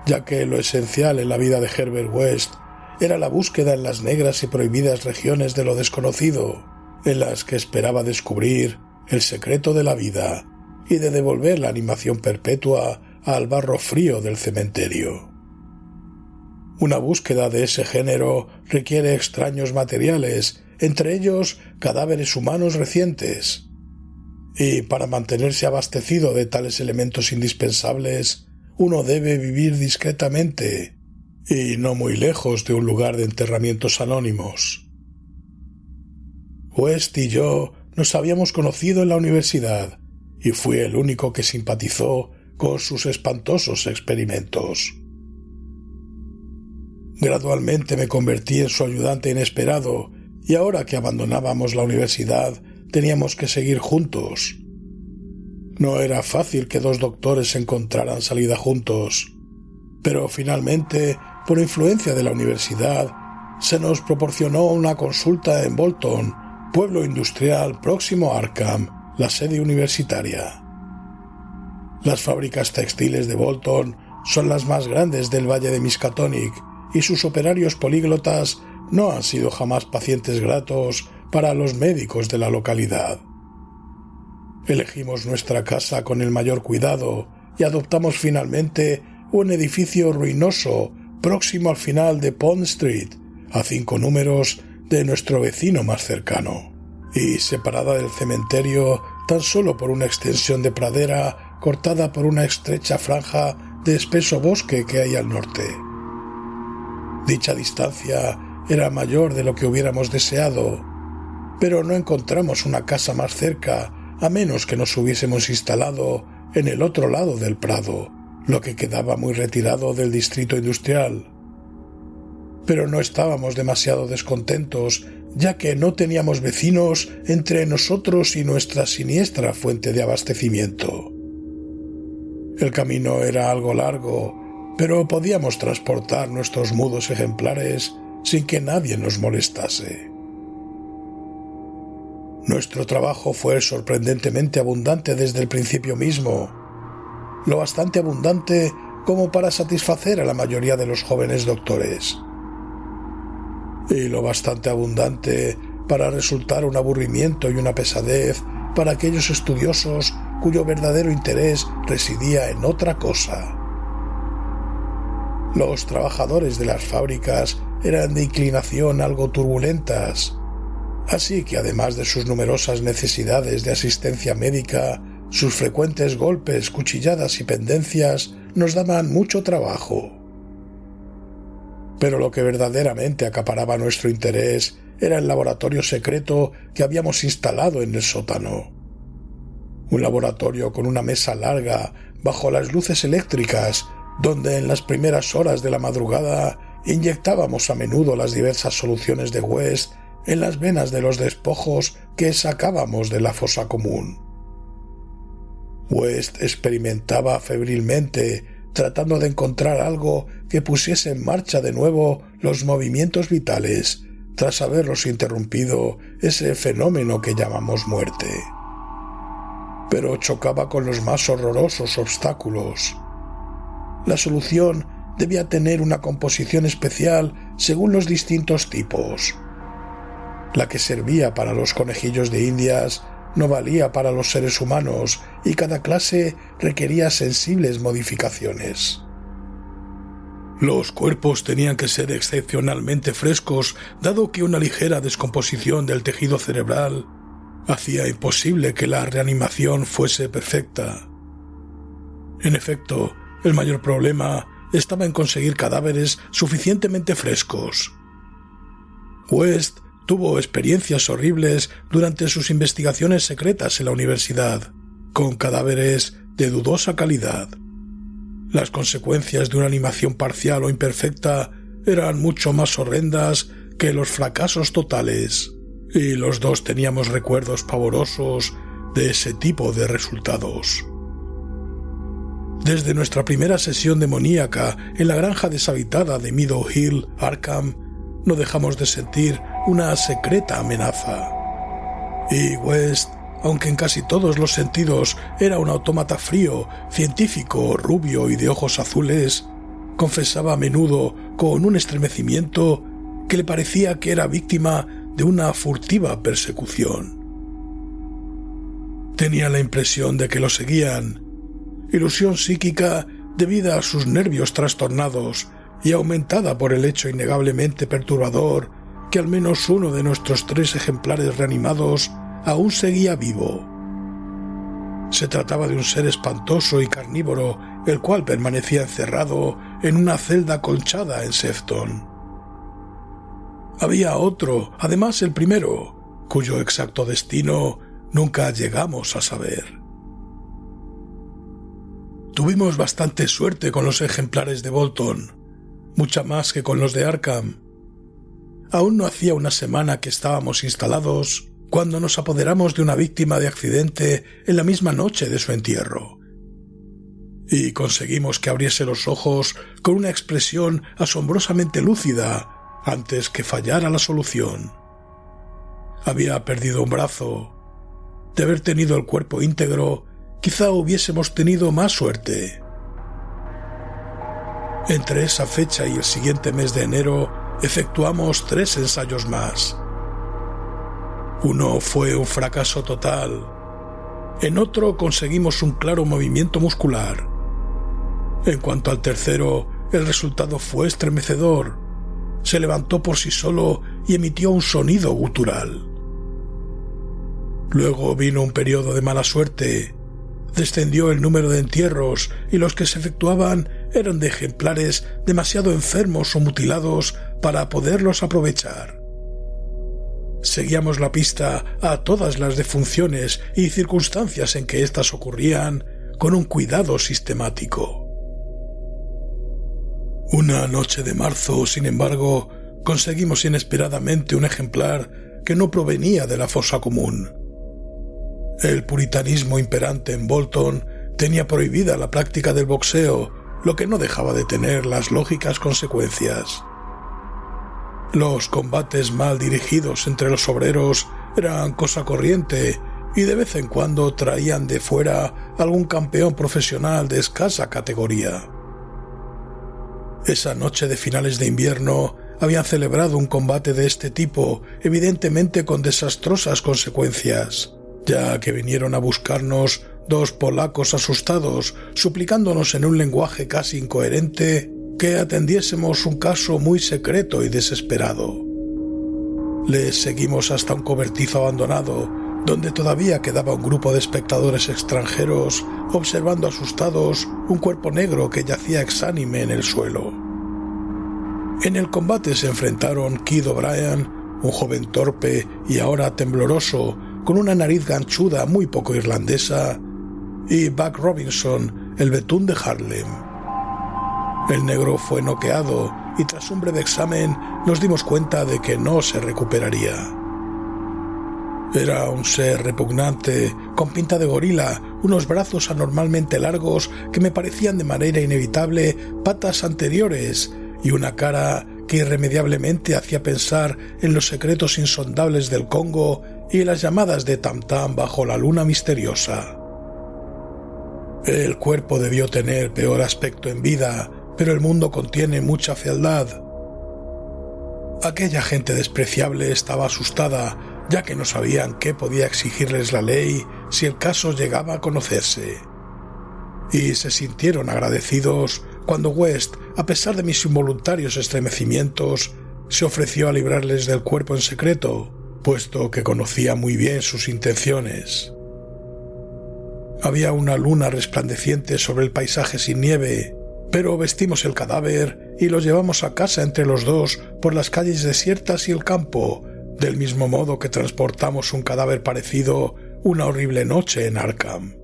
ya que lo esencial en la vida de Herbert West era la búsqueda en las negras y prohibidas regiones de lo desconocido, en las que esperaba descubrir el secreto de la vida y de devolver la animación perpetua al barro frío del cementerio. Una búsqueda de ese género requiere extraños materiales, entre ellos cadáveres humanos recientes. Y para mantenerse abastecido de tales elementos indispensables, uno debe vivir discretamente y no muy lejos de un lugar de enterramientos anónimos. West y yo nos habíamos conocido en la universidad y fui el único que simpatizó con sus espantosos experimentos. Gradualmente me convertí en su ayudante inesperado y ahora que abandonábamos la universidad teníamos que seguir juntos. No era fácil que dos doctores encontraran salida juntos, pero finalmente, por influencia de la universidad, se nos proporcionó una consulta en Bolton, pueblo industrial próximo a Arkham, la sede universitaria. Las fábricas textiles de Bolton son las más grandes del Valle de Miskatonic y sus operarios políglotas no han sido jamás pacientes gratos para los médicos de la localidad. Elegimos nuestra casa con el mayor cuidado y adoptamos finalmente un edificio ruinoso próximo al final de Pond Street, a 5 números de nuestro vecino más cercano, y separada del cementerio tan solo por una extensión de pradera cortada por una estrecha franja de espeso bosque que hay al norte. Dicha distancia era mayor de lo que hubiéramos deseado, pero no encontramos una casa más cerca a menos que nos hubiésemos instalado en el otro lado del prado, lo que quedaba muy retirado del distrito industrial. Pero no estábamos demasiado descontentos, ya que no teníamos vecinos entre nosotros y nuestra siniestra fuente de abastecimiento. El camino era algo largo, pero podíamos transportar nuestros mudos ejemplares sin que nadie nos molestase. Nuestro trabajo fue sorprendentemente abundante desde el principio mismo, lo bastante abundante como para satisfacer a la mayoría de los jóvenes doctores, y lo bastante abundante para resultar un aburrimiento y una pesadez para aquellos estudiosos cuyo verdadero interés residía en otra cosa. Los trabajadores de las fábricas eran de inclinación algo turbulentas, así que además de sus numerosas necesidades de asistencia médica, sus frecuentes golpes, cuchilladas y pendencias nos daban mucho trabajo. Pero lo que verdaderamente acaparaba nuestro interés era el laboratorio secreto que habíamos instalado en el sótano. Un laboratorio con una mesa larga bajo las luces eléctricas, donde en las primeras horas de la madrugada inyectábamos a menudo las diversas soluciones de West en las venas de los despojos que sacábamos de la fosa común. West experimentaba febrilmente, tratando de encontrar algo que pusiese en marcha de nuevo los movimientos vitales, tras haberlos interrumpido ese fenómeno que llamamos muerte. Pero chocaba con los más horrorosos obstáculos. La solución debía tener una composición especial según los distintos tipos. La que servía para los conejillos de Indias no valía para los seres humanos y cada clase requería sensibles modificaciones. Los cuerpos tenían que ser excepcionalmente frescos, dado que una ligera descomposición del tejido cerebral hacía imposible que la reanimación fuese perfecta. En efecto, el mayor problema estaba en conseguir cadáveres suficientemente frescos. West tuvo experiencias horribles durante sus investigaciones secretas en la universidad, con cadáveres de dudosa calidad. Las consecuencias de una animación parcial o imperfecta eran mucho más horrendas que los fracasos totales, y los dos teníamos recuerdos pavorosos de ese tipo de resultados. Desde nuestra primera sesión demoníaca en la granja deshabitada de Meadow Hill, Arkham, no dejamos de sentir una secreta amenaza. Y West, aunque en casi todos los sentidos era un autómata frío, científico, rubio y de ojos azules, confesaba a menudo con un estremecimiento que le parecía que era víctima de una furtiva persecución. Tenía la impresión de que lo seguían, ilusión psíquica debida a sus nervios trastornados y aumentada por el hecho innegablemente perturbador que al menos uno de nuestros 3 ejemplares reanimados aún seguía vivo. Se trataba de un ser espantoso y carnívoro, el cual permanecía encerrado en una celda acolchada en Sefton. Había otro, además el primero, cuyo exacto destino nunca llegamos a saber. Tuvimos bastante suerte con los ejemplares de Bolton, mucha más que con los de Arkham. Aún no hacía una semana que estábamos instalados cuando nos apoderamos de una víctima de accidente en la misma noche de su entierro. Y conseguimos que abriese los ojos con una expresión asombrosamente lúcida antes que fallara la solución. Había perdido un brazo. De haber tenido el cuerpo íntegro, quizá hubiésemos tenido más suerte. Entre esa fecha y el siguiente mes de enero, efectuamos 3 ensayos más. Uno fue un fracaso total. En otro conseguimos un claro movimiento muscular. En cuanto al tercero, el resultado fue estremecedor. Se levantó por sí solo y emitió un sonido gutural. Luego vino un periodo de mala suerte. Descendió el número de entierros y los que se efectuaban eran de ejemplares demasiado enfermos o mutilados para poderlos aprovechar. Seguíamos la pista a todas las defunciones y circunstancias en que éstas ocurrían con un cuidado sistemático. Una noche de marzo, sin embargo, conseguimos inesperadamente un ejemplar que no provenía de la fosa común. El puritanismo imperante en Bolton tenía prohibida la práctica del boxeo, lo que no dejaba de tener las lógicas consecuencias. Los combates mal dirigidos entre los obreros eran cosa corriente y de vez en cuando traían de fuera algún campeón profesional de escasa categoría. Esa noche de finales de invierno habían celebrado un combate de este tipo, evidentemente con desastrosas consecuencias, ya que vinieron a buscarnos 2 polacos asustados, suplicándonos en un lenguaje casi incoherente que atendiésemos un caso muy secreto y desesperado. Les seguimos hasta un cobertizo abandonado, donde todavía quedaba un grupo de espectadores extranjeros observando asustados un cuerpo negro que yacía exánime en el suelo. En el combate se enfrentaron Kid O'Brien, un joven torpe y ahora tembloroso, con una nariz ganchuda muy poco irlandesa, y Buck Robinson, el betún de Harlem. El negro fue noqueado y tras un breve examen nos dimos cuenta de que no se recuperaría. Era un ser repugnante, con pinta de gorila, unos brazos anormalmente largos que me parecían de manera inevitable patas anteriores y una cara que irremediablemente hacía pensar en los secretos insondables del Congo y las llamadas de Tam Tam bajo la luna misteriosa. El cuerpo debió tener peor aspecto en vida, pero el mundo contiene mucha fealdad. Aquella gente despreciable estaba asustada, ya que no sabían qué podía exigirles la ley si el caso llegaba a conocerse. Y se sintieron agradecidos cuando West, a pesar de mis involuntarios estremecimientos, se ofreció a librarles del cuerpo en secreto, puesto que conocía muy bien sus intenciones. Había una luna resplandeciente sobre el paisaje sin nieve, pero vestimos el cadáver y lo llevamos a casa entre los dos por las calles desiertas y el campo, del mismo modo que transportamos un cadáver parecido una horrible noche en Arkham.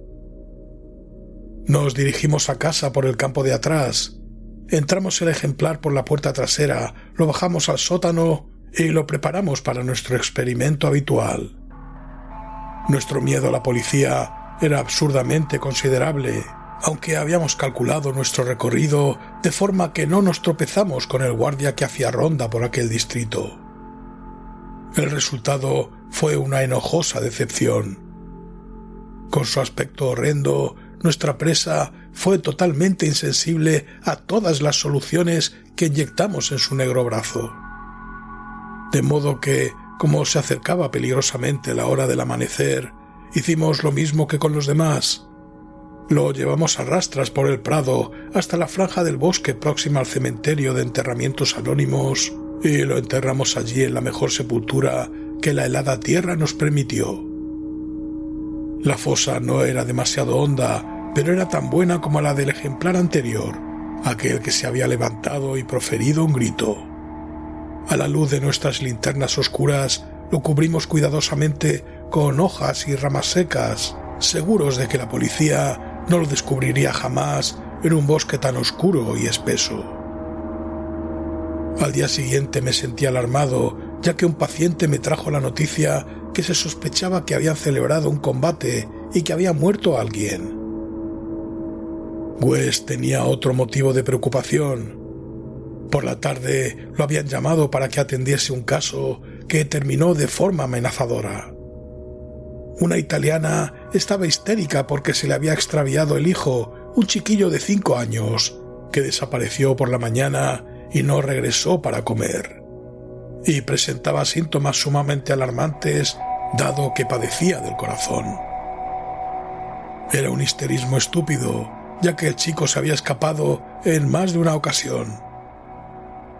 Nos dirigimos a casa por el campo de atrás. Entramos el ejemplar por la puerta trasera, lo bajamos al sótano y lo preparamos para nuestro experimento habitual. Nuestro miedo a la policía era absurdamente considerable, aunque habíamos calculado nuestro recorrido de forma que no nos tropezamos con el guardia que hacía ronda por aquel distrito. El resultado fue una enojosa decepción. Con su aspecto horrendo, nuestra presa fue totalmente insensible a todas las soluciones que inyectamos en su negro brazo. De modo que, como se acercaba peligrosamente la hora del amanecer, hicimos lo mismo que con los demás. Lo llevamos a rastras por el prado hasta la franja del bosque próxima al cementerio de enterramientos anónimos y lo enterramos allí en la mejor sepultura que la helada tierra nos permitió. La fosa no era demasiado honda, pero era tan buena como la del ejemplar anterior, aquel que se había levantado y proferido un grito. A la luz de nuestras linternas oscuras lo cubrimos cuidadosamente con hojas y ramas secas, seguros de que la policía no lo descubriría jamás en un bosque tan oscuro y espeso. Al día siguiente me sentí alarmado, ya que un paciente me trajo la noticia que se sospechaba que habían celebrado un combate y que había muerto alguien. West tenía otro motivo de preocupación. Por la tarde lo habían llamado para que atendiese un caso que terminó de forma amenazadora. Una italiana estaba histérica porque se le había extraviado el hijo, un chiquillo de 5 años, que desapareció por la mañana y no regresó para comer. Y presentaba síntomas sumamente alarmantes, dado que padecía del corazón. Era un histerismo estúpido, ya que el chico se había escapado en más de una ocasión.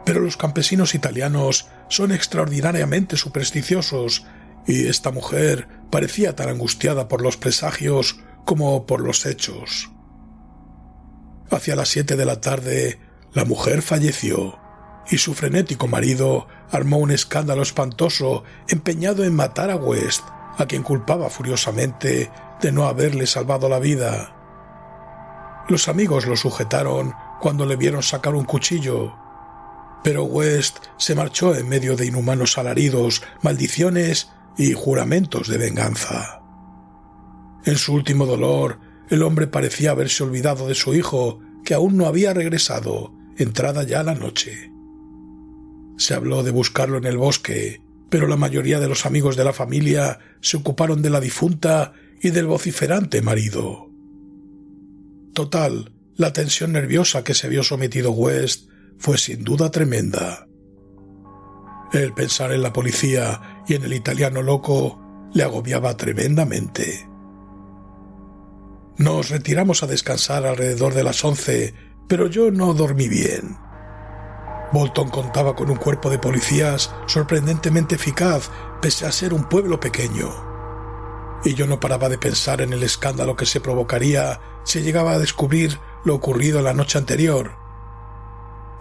Pero los campesinos italianos son extraordinariamente supersticiosos, y esta mujer parecía tan angustiada por los presagios como por los hechos. Hacia las 7 de la tarde, la mujer falleció, y su frenético marido armó un escándalo espantoso empeñado en matar a West, a quien culpaba furiosamente de no haberle salvado la vida. Los amigos lo sujetaron cuando le vieron sacar un cuchillo, pero West se marchó en medio de inhumanos alaridos, maldiciones y juramentos de venganza. En su último dolor, el hombre parecía haberse olvidado de su hijo, que aún no había regresado, entrada ya la noche. Se habló de buscarlo en el bosque, pero la mayoría de los amigos de la familia se ocuparon de la difunta y del vociferante marido. Total, la tensión nerviosa que se vio sometido West fue sin duda tremenda. El pensar en la policía y en el italiano loco le agobiaba tremendamente. Nos retiramos a descansar alrededor de las 11, pero yo no dormí bien. Bolton contaba con un cuerpo de policías sorprendentemente eficaz, pese a ser un pueblo pequeño. Y yo no paraba de pensar en el escándalo que se provocaría si llegaba a descubrir lo ocurrido la noche anterior.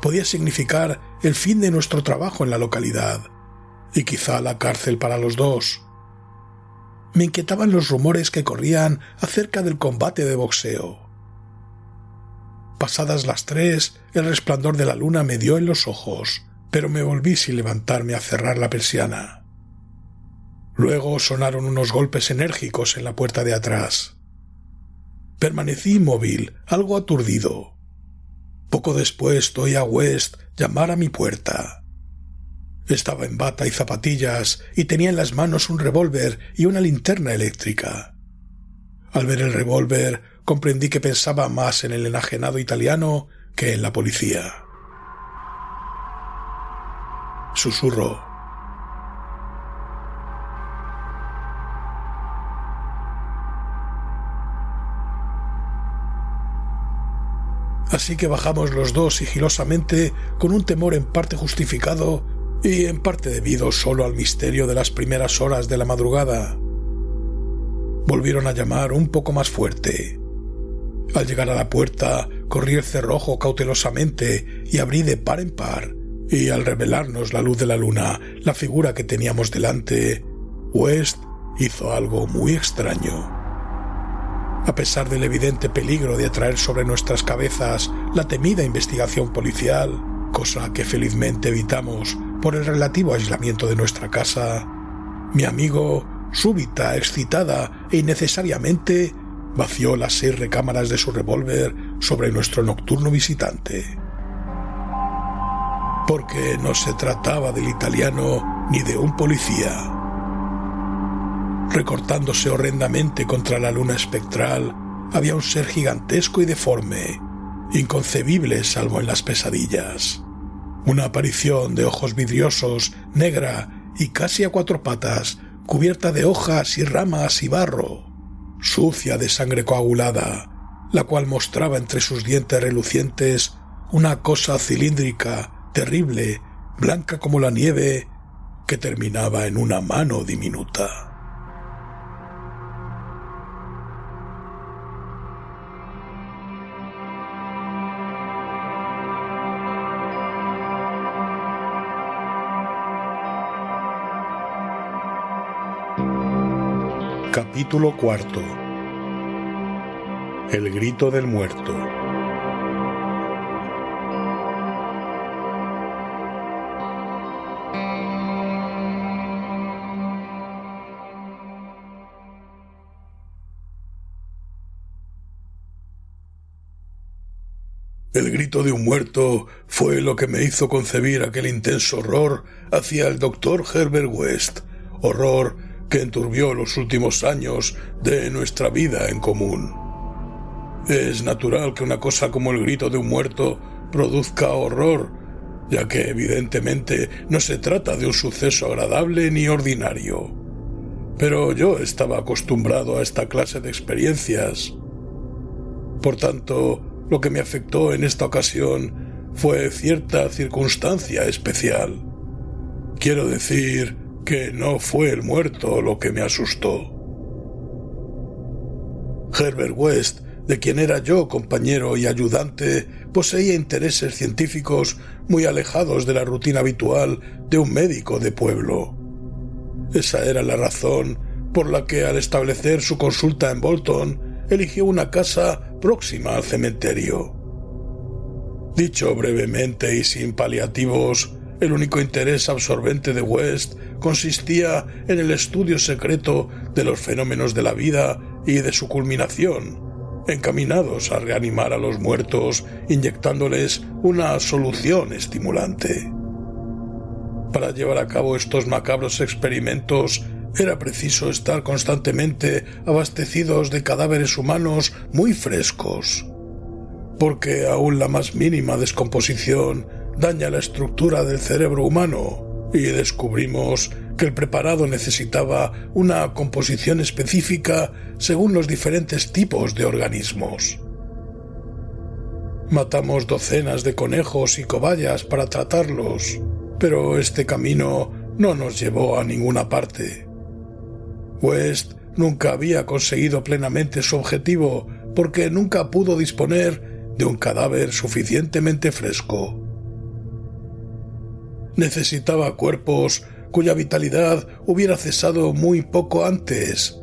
Podía significar el fin de nuestro trabajo en la localidad, y quizá la cárcel para los dos. Me inquietaban los rumores que corrían acerca del combate de boxeo. Pasadas las 3, el resplandor de la luna me dio en los ojos, pero me volví sin levantarme a cerrar la persiana. Luego sonaron unos golpes enérgicos en la puerta de atrás. Permanecí inmóvil, algo aturdido. Poco después oí a West llamar a mi puerta. Estaba en bata y zapatillas y tenía en las manos un revólver y una linterna eléctrica. Al ver el revólver, comprendí que pensaba más en el enajenado italiano que en la policía. Susurró: Así que bajamos los dos sigilosamente, con un temor en parte justificado y en parte debido solo al misterio de las primeras horas de la madrugada. Volvieron a llamar un poco más fuerte. Al llegar a la puerta, corrí el cerrojo cautelosamente y abrí de par en par, y al revelarnos la luz de la luna, la figura que teníamos delante, West hizo algo muy extraño. A pesar del evidente peligro de atraer sobre nuestras cabezas la temida investigación policial, cosa que felizmente evitamos por el relativo aislamiento de nuestra casa, mi amigo, súbita, excitada e innecesariamente, vació las 6 recámaras de su revólver sobre nuestro nocturno visitante. Porque no se trataba del italiano ni de un policía. Recortándose horrendamente contra la luna espectral, había un ser gigantesco y deforme, inconcebible salvo en las pesadillas. Una aparición de ojos vidriosos, negra y casi a 4 patas, cubierta de hojas y ramas y barro, sucia de sangre coagulada, la cual mostraba entre sus dientes relucientes una cosa cilíndrica, terrible, blanca como la nieve, que terminaba en una mano diminuta. Capítulo 4. El grito del muerto. El grito de un muerto fue lo que me hizo concebir aquel intenso horror hacia el Dr. Herbert West, horror que enturbió los últimos años de nuestra vida en común. Es natural que una cosa como el grito de un muerto produzca horror, ya que evidentemente no se trata de un suceso agradable ni ordinario. Pero yo estaba acostumbrado a esta clase de experiencias. Por tanto, lo que me afectó en esta ocasión fue cierta circunstancia especial. Quiero decir que no fue el muerto lo que me asustó. Herbert West, de quien era yo compañero y ayudante, poseía intereses científicos muy alejados de la rutina habitual de un médico de pueblo. Esa era la razón por la que, al establecer su consulta en Bolton, eligió una casa próxima al cementerio. Dicho brevemente y sin paliativos, el único interés absorbente de West consistía en el estudio secreto de los fenómenos de la vida y de su culminación, encaminados a reanimar a los muertos inyectándoles una solución estimulante. Para llevar a cabo estos macabros experimentos era preciso estar constantemente abastecidos de cadáveres humanos muy frescos, porque aún la más mínima descomposición daña la estructura del cerebro humano, y descubrimos que el preparado necesitaba una composición específica según los diferentes tipos de organismos. Matamos docenas de conejos y cobayas para tratarlos, pero este camino no nos llevó a ninguna parte. West nunca había conseguido plenamente su objetivo porque nunca pudo disponer de un cadáver suficientemente fresco. Necesitaba cuerpos cuya vitalidad hubiera cesado muy poco antes,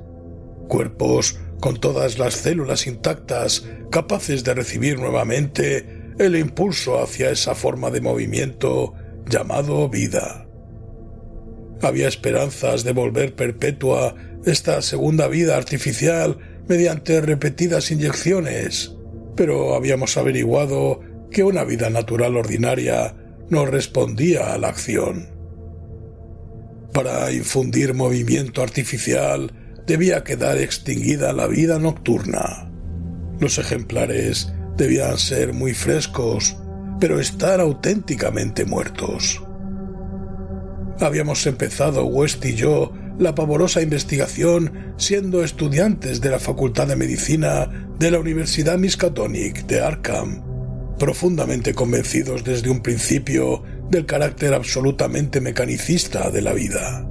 cuerpos con todas las células intactas, capaces de recibir nuevamente el impulso hacia esa forma de movimiento llamado vida. Había esperanzas de volver perpetua esta segunda vida artificial mediante repetidas inyecciones, pero habíamos averiguado que una vida natural ordinaria no respondía a la acción. Para infundir movimiento artificial debía quedar extinguida la vida nocturna. Los ejemplares debían ser muy frescos, pero estar auténticamente muertos. Habíamos empezado, West y yo, la pavorosa investigación siendo estudiantes de la Facultad de Medicina de la Universidad Miskatonic de Arkham, profundamente convencidos desde un principio del carácter absolutamente mecanicista de la vida.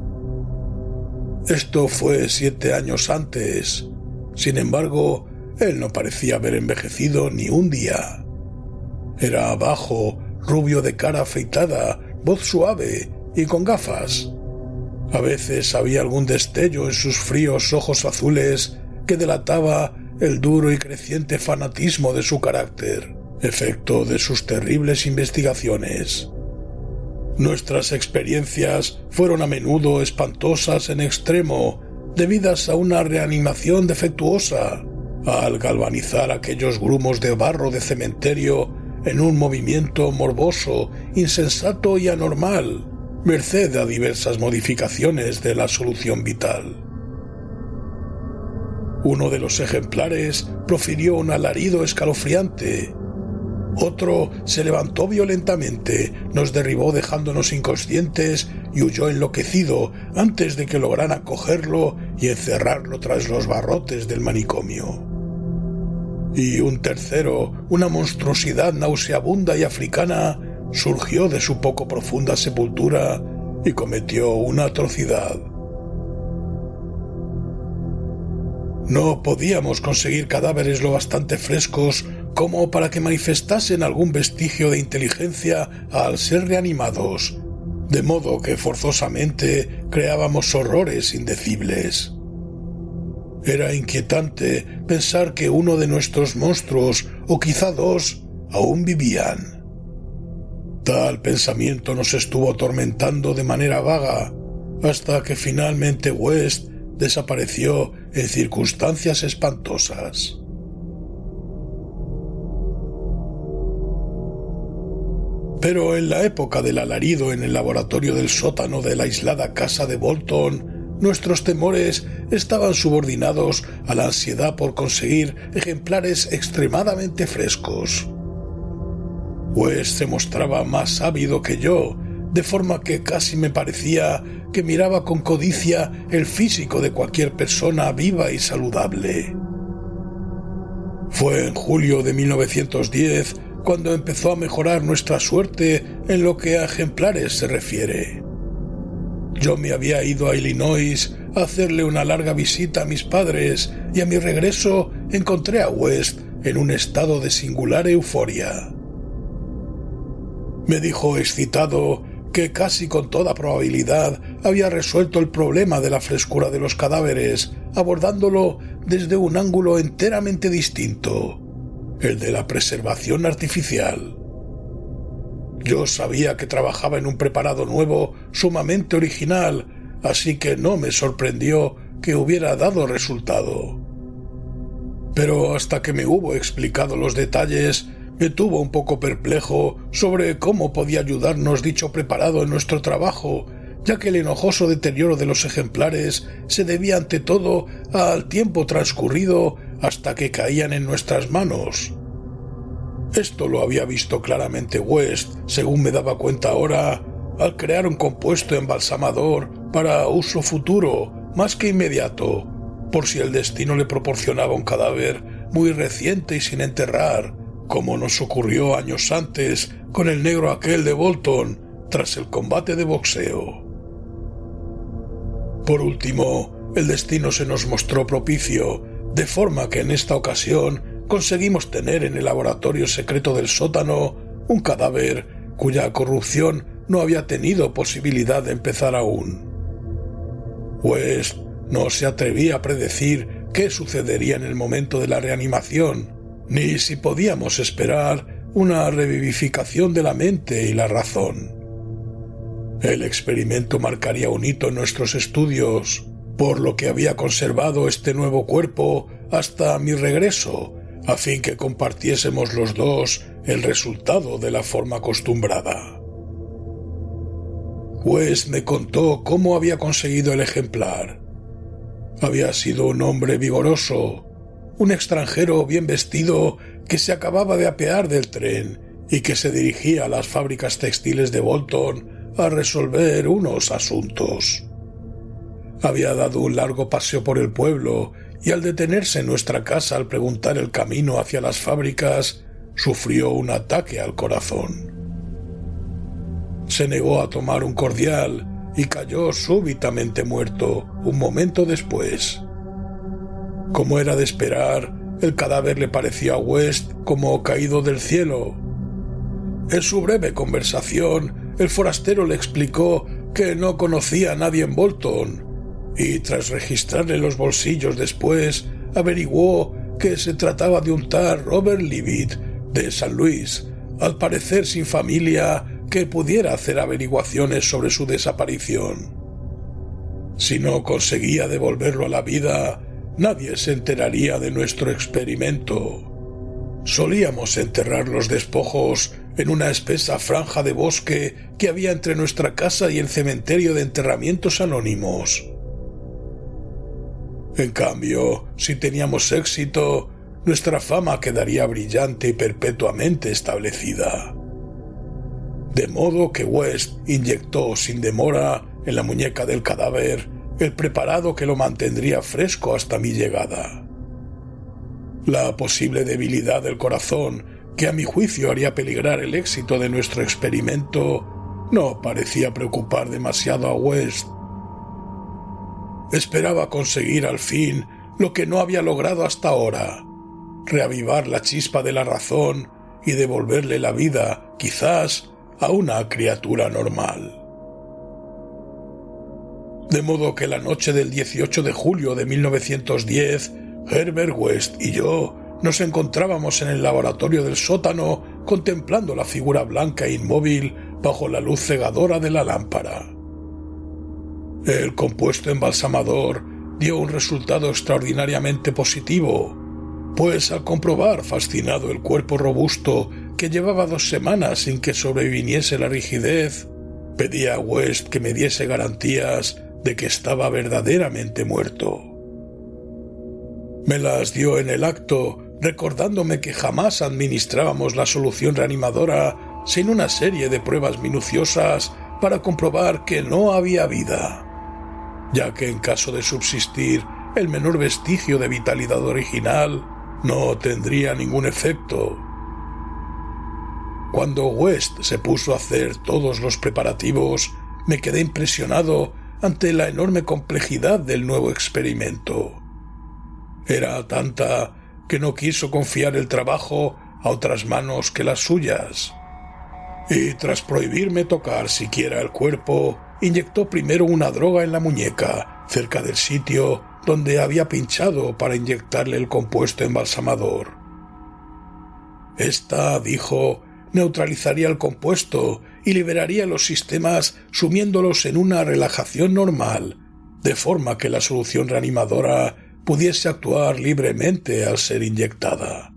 Esto fue 7 años antes. Sin embargo, él no parecía haber envejecido ni un día. Era bajo, rubio de cara afeitada, voz suave y con gafas. A veces había algún destello en sus fríos ojos azules que delataba el duro y creciente fanatismo de su carácter, efecto de sus terribles investigaciones. Nuestras experiencias fueron a menudo espantosas en extremo, debidas a una reanimación defectuosa, al galvanizar aquellos grumos de barro de cementerio en un movimiento morboso, insensato y anormal, merced a diversas modificaciones de la solución vital. Uno de los ejemplares profirió un alarido escalofriante. Otro se levantó violentamente, nos derribó dejándonos inconscientes y huyó enloquecido antes de que lograran cogerlo y encerrarlo tras los barrotes del manicomio. Y un tercero, una monstruosidad nauseabunda y africana, surgió de su poco profunda sepultura y cometió una atrocidad. No podíamos conseguir cadáveres lo bastante frescos como para que manifestasen algún vestigio de inteligencia al ser reanimados, de modo que forzosamente creábamos horrores indecibles. Era inquietante pensar que uno de nuestros monstruos, o quizá dos, aún vivían. Tal pensamiento nos estuvo atormentando de manera vaga, hasta que finalmente West desapareció en circunstancias espantosas. Pero en la época del alarido en el laboratorio del sótano de la aislada casa de Bolton, nuestros temores estaban subordinados a la ansiedad por conseguir ejemplares extremadamente frescos. West se mostraba más ávido que yo, de forma que casi me parecía que miraba con codicia el físico de cualquier persona viva y saludable. Fue en julio de 1910 cuando empezó a mejorar nuestra suerte en lo que a ejemplares se refiere. Yo me había ido a Illinois a hacerle una larga visita a mis padres y a mi regreso encontré a West en un estado de singular euforia. Me dijo excitado que casi con toda probabilidad había resuelto el problema de la frescura de los cadáveres, abordándolo desde un ángulo enteramente distinto, el de la preservación artificial. Yo sabía que trabajaba en un preparado nuevo sumamente original, así que no me sorprendió que hubiera dado resultado. Pero hasta que me hubo explicado los detalles, me tuvo un poco perplejo sobre cómo podía ayudarnos dicho preparado en nuestro trabajo, ya que el enojoso deterioro de los ejemplares se debía ante todo al tiempo transcurrido hasta que caían en nuestras manos. Esto lo había visto claramente West, según me daba cuenta ahora, al crear un compuesto embalsamador para uso futuro, más que inmediato, por si el destino le proporcionaba un cadáver muy reciente y sin enterrar, como nos ocurrió años antes con el negro aquel de Bolton tras el combate de boxeo. Por último, el destino se nos mostró propicio, de forma que en esta ocasión conseguimos tener en el laboratorio secreto del sótano un cadáver cuya corrupción no había tenido posibilidad de empezar aún. West no se atrevía a predecir qué sucedería en el momento de la reanimación, ni si podíamos esperar una revivificación de la mente y la razón. El experimento marcaría un hito en nuestros estudios, por lo que había conservado este nuevo cuerpo hasta mi regreso, a fin que compartiésemos los dos el resultado de la forma acostumbrada. West me contó cómo había conseguido el ejemplar. Había sido un hombre vigoroso, un extranjero bien vestido que se acababa de apear del tren y que se dirigía a las fábricas textiles de Bolton a resolver unos asuntos. Había dado un largo paseo por el pueblo y al detenerse en nuestra casa al preguntar el camino hacia las fábricas, sufrió un ataque al corazón. Se negó a tomar un cordial y cayó súbitamente muerto un momento después. Como era de esperar, el cadáver le pareció a West como caído del cielo. En su breve conversación, el forastero le explicó que no conocía a nadie en Bolton, y tras registrarle los bolsillos después, averiguó que se trataba de un tal Robert Leavitt, de San Luis, al parecer sin familia, que pudiera hacer averiguaciones sobre su desaparición. Si no conseguía devolverlo a la vida, nadie se enteraría de nuestro experimento. Solíamos enterrar los despojos en una espesa franja de bosque que había entre nuestra casa y el cementerio de enterramientos anónimos. En cambio, si teníamos éxito, nuestra fama quedaría brillante y perpetuamente establecida. De modo que West inyectó sin demora en la muñeca del cadáver el preparado que lo mantendría fresco hasta mi llegada. La posible debilidad del corazón, que a mi juicio haría peligrar el éxito de nuestro experimento, no parecía preocupar demasiado a West. Esperaba conseguir al fin lo que no había logrado hasta ahora: reavivar la chispa de la razón y devolverle la vida, quizás, a una criatura normal. De modo que la noche del 18 de julio de 1910, Herbert West y yo nos encontrábamos en el laboratorio del sótano contemplando la figura blanca e inmóvil bajo la luz cegadora de la lámpara. El compuesto embalsamador dio un resultado extraordinariamente positivo, pues al comprobar fascinado el cuerpo robusto que llevaba 2 semanas sin que sobreviniese la rigidez, pedí a West que me diese garantías de que estaba verdaderamente muerto. Me las dio en el acto, recordándome que jamás administrábamos la solución reanimadora sin una serie de pruebas minuciosas para comprobar que no había vida, ya que en caso de subsistir el menor vestigio de vitalidad original, no tendría ningún efecto. Cuando West se puso a hacer todos los preparativos, me quedé impresionado ante la enorme complejidad del nuevo experimento. Era tanta que no quiso confiar el trabajo a otras manos que las suyas. Y tras prohibirme tocar siquiera el cuerpo, inyectó primero una droga en la muñeca, cerca del sitio donde había pinchado para inyectarle el compuesto embalsamador. Esta, dijo, neutralizaría el compuesto y liberaría los sistemas sumiéndolos en una relajación normal, de forma que la solución reanimadora pudiese actuar libremente al ser inyectada.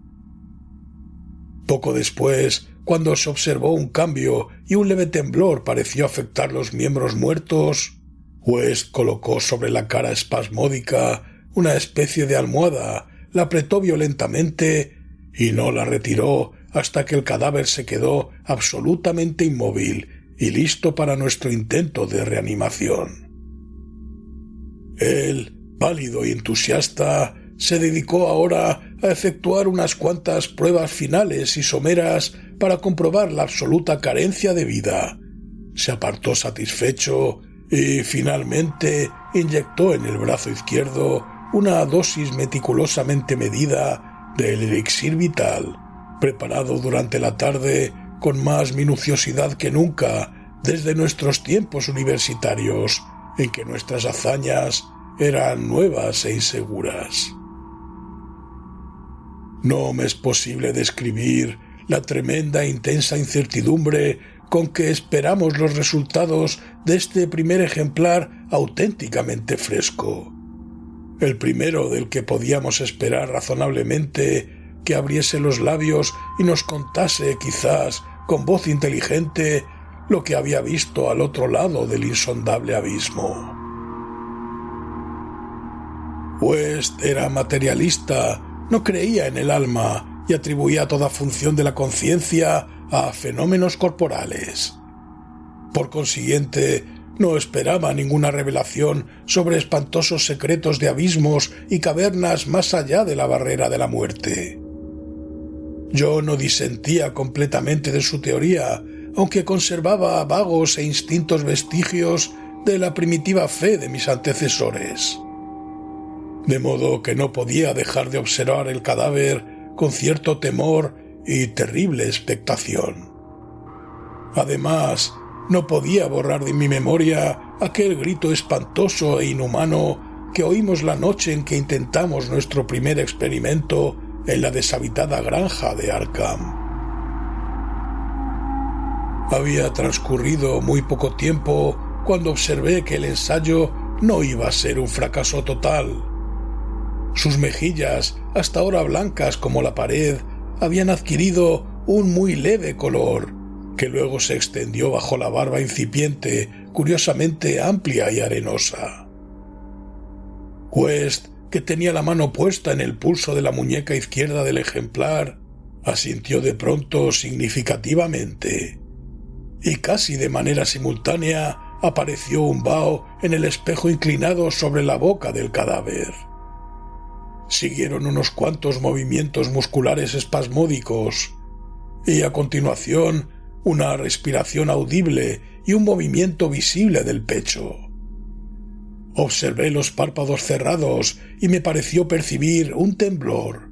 Poco después, cuando se observó un cambio y un leve temblor pareció afectar los miembros muertos, West colocó sobre la cara espasmódica una especie de almohada, la apretó violentamente y no la retiró hasta que el cadáver se quedó absolutamente inmóvil y listo para nuestro intento de reanimación. Él, pálido y entusiasta, se dedicó ahora a efectuar unas cuantas pruebas finales y someras para comprobar la absoluta carencia de vida. Se apartó satisfecho y finalmente inyectó en el brazo izquierdo una dosis meticulosamente medida del elixir vital, preparado durante la tarde con más minuciosidad que nunca desde nuestros tiempos universitarios, en que nuestras hazañas eran nuevas e inseguras. No me es posible describir la tremenda e intensa incertidumbre con que esperamos los resultados de este primer ejemplar auténticamente fresco. El primero del que podíamos esperar razonablemente que abriese los labios y nos contase, quizás, con voz inteligente, lo que había visto al otro lado del insondable abismo. West era materialista, no creía en el alma y atribuía toda función de la conciencia a fenómenos corporales. Por consiguiente, no esperaba ninguna revelación sobre espantosos secretos de abismos y cavernas más allá de la barrera de la muerte. Yo no disentía completamente de su teoría, aunque conservaba vagos e instintos vestigios de la primitiva fe de mis antecesores. De modo que no podía dejar de observar el cadáver con cierto temor y terrible expectación. Además, no podía borrar de mi memoria aquel grito espantoso e inhumano que oímos la noche en que intentamos nuestro primer experimento en la deshabitada granja de Arkham. Había transcurrido muy poco tiempo cuando observé que el ensayo no iba a ser un fracaso total. Sus mejillas, hasta ahora blancas como la pared, habían adquirido un muy leve color, que luego se extendió bajo la barba incipiente, curiosamente amplia y arenosa. West, que tenía la mano puesta en el pulso de la muñeca izquierda del ejemplar, asintió de pronto significativamente, y casi de manera simultánea apareció un vaho en el espejo inclinado sobre la boca del cadáver. Siguieron unos cuantos movimientos musculares espasmódicos, y a continuación una respiración audible y un movimiento visible del pecho. Observé los párpados cerrados y me pareció percibir un temblor.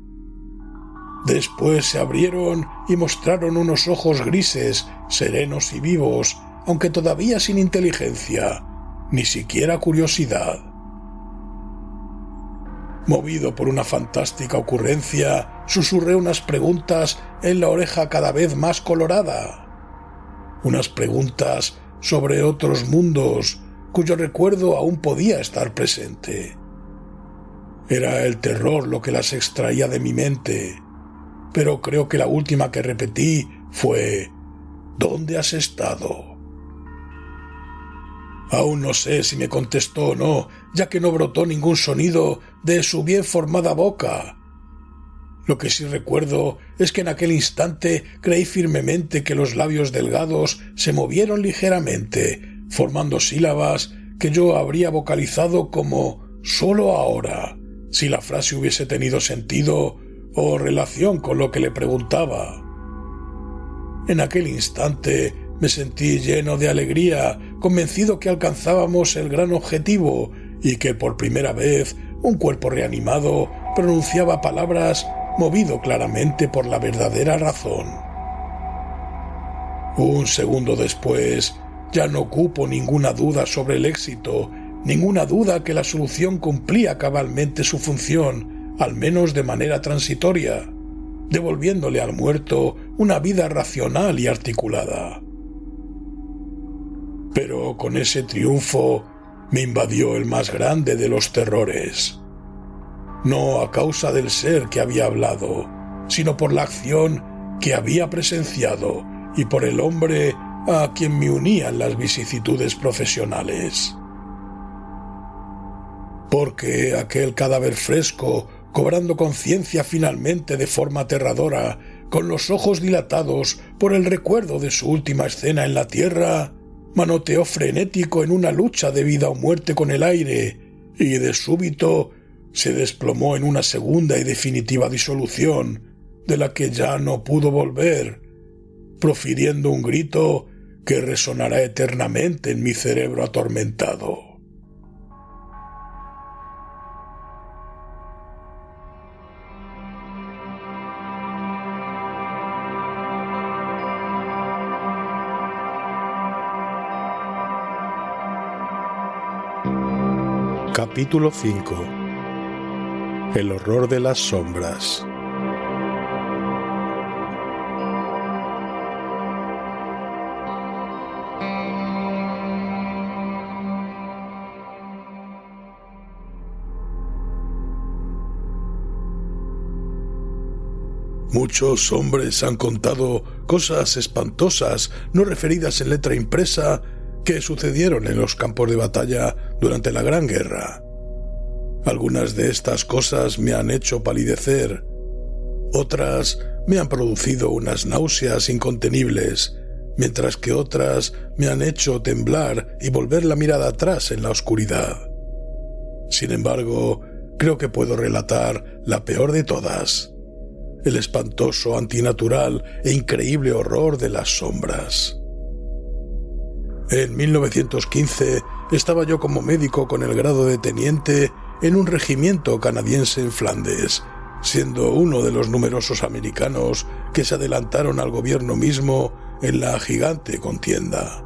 Después se abrieron y mostraron unos ojos grises, serenos y vivos, aunque todavía sin inteligencia, ni siquiera curiosidad. Movido por una fantástica ocurrencia, susurré unas preguntas en la oreja cada vez más colorada. Unas preguntas sobre otros mundos cuyo recuerdo aún podía estar presente. Era el terror lo que las extraía de mi mente, pero creo que la última que repetí fue: ¿dónde has estado? Aún no sé si me contestó o no, ya que no brotó ningún sonido de su bien formada boca. Lo que sí recuerdo es que en aquel instante creí firmemente que los labios delgados se movieron ligeramente, formando sílabas que yo habría vocalizado como «solo ahora», si la frase hubiese tenido sentido o relación con lo que le preguntaba. En aquel instante me sentí lleno de alegría, convencido que alcanzábamos el gran objetivo y que por primera vez un cuerpo reanimado pronunciaba palabras movido claramente por la verdadera razón. Un segundo después, ya no cupo ninguna duda sobre el éxito, ninguna duda que la solución cumplía cabalmente su función, al menos de manera transitoria, devolviéndole al muerto una vida racional y articulada. Pero con ese triunfo me invadió el más grande de los terrores. No a causa del ser que había hablado, sino por la acción que había presenciado y por el hombre a quien me unían las vicisitudes profesionales. Porque aquel cadáver fresco, cobrando conciencia finalmente de forma aterradora, con los ojos dilatados por el recuerdo de su última escena en la tierra, manoteó frenético en una lucha de vida o muerte con el aire, y de súbito se desplomó en una segunda y definitiva disolución, de la que ya no pudo volver, profiriendo un grito que resonará eternamente en mi cerebro atormentado. Capítulo 5. El horror de las sombras. Muchos hombres han contado cosas espantosas no referidas en letra impresa que sucedieron en los campos de batalla durante la Gran Guerra. Algunas de estas cosas me han hecho palidecer, otras me han producido unas náuseas incontenibles, mientras que otras me han hecho temblar y volver la mirada atrás en la oscuridad. Sin embargo, creo que puedo relatar la peor de todas: el espantoso, antinatural e increíble horror de las sombras. En 1915 estaba yo como médico con el grado de teniente en un regimiento canadiense en Flandes, siendo uno de los numerosos americanos que se adelantaron al gobierno mismo en la gigante contienda.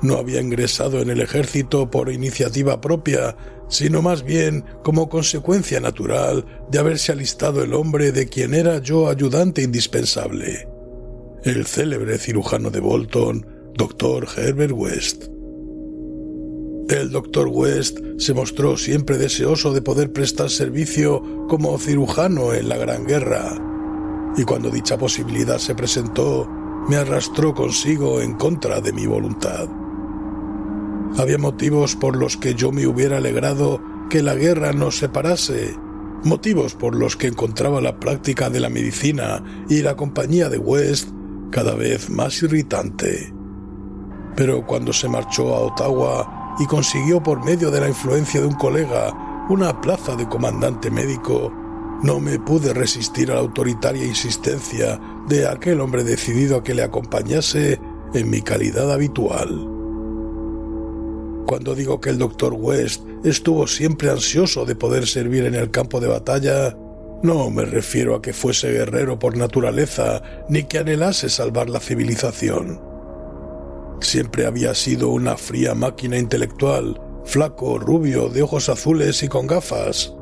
No había ingresado en el ejército por iniciativa propia, sino más bien como consecuencia natural de haberse alistado el hombre de quien era yo ayudante indispensable. el célebre cirujano de Bolton, Dr. Herbert West. El Dr. West se mostró siempre deseoso de poder prestar servicio como cirujano en la Gran Guerra, y cuando dicha posibilidad se presentó, me arrastró consigo en contra de mi voluntad. Había motivos por los que yo me hubiera alegrado que la guerra nos separase, motivos por los que encontraba la práctica de la medicina y la compañía de West cada vez más irritante. Pero cuando se marchó a Ottawa y consiguió por medio de la influencia de un colega una plaza de comandante médico, no me pude resistir a la autoritaria insistencia de aquel hombre decidido a que le acompañase en mi calidad habitual. Cuando digo que el Dr. West estuvo siempre ansioso de poder servir en el campo de batalla, no me refiero a que fuese guerrero por naturaleza ni que anhelase salvar la civilización. Siempre había sido una fría máquina intelectual, flaco, rubio, de ojos azules y con gafas.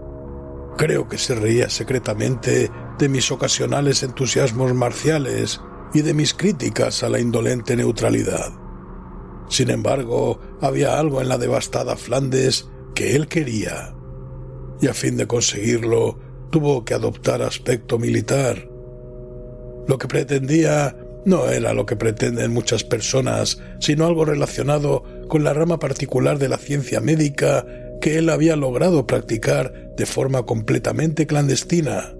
Creo que se reía secretamente de mis ocasionales entusiasmos marciales y de mis críticas a la indolente neutralidad. Sin embargo, había algo en la devastada Flandes que él quería, y a fin de conseguirlo, tuvo que adoptar aspecto militar. Lo que pretendía no era lo que pretenden muchas personas, sino algo relacionado con la rama particular de la ciencia médica que él había logrado practicar de forma completamente clandestina,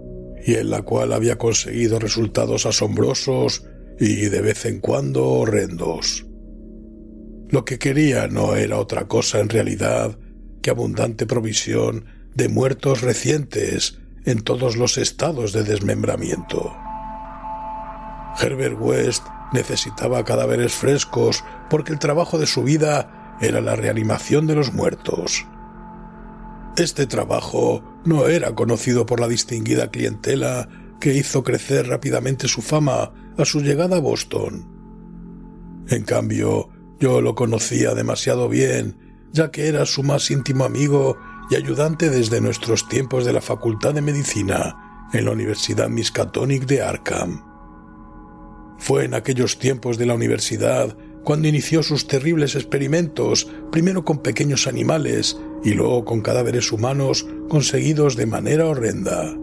y en la cual había conseguido resultados asombrosos y de vez en cuando horrendos. Lo que quería no era otra cosa en realidad que abundante provisión de muertos recientes en todos los estados de desmembramiento. Herbert West necesitaba cadáveres frescos porque el trabajo de su vida era la reanimación de los muertos. Este trabajo no era conocido por la distinguida clientela que hizo crecer rápidamente su fama a su llegada a Boston. En cambio, yo lo conocía demasiado bien, ya que era su más íntimo amigo y ayudante desde nuestros tiempos de la Facultad de Medicina en la Universidad Miskatonic de Arkham. Fue en aquellos tiempos de la universidad cuando inició sus terribles experimentos, primero con pequeños animales y luego con cadáveres humanos conseguidos de manera horrenda.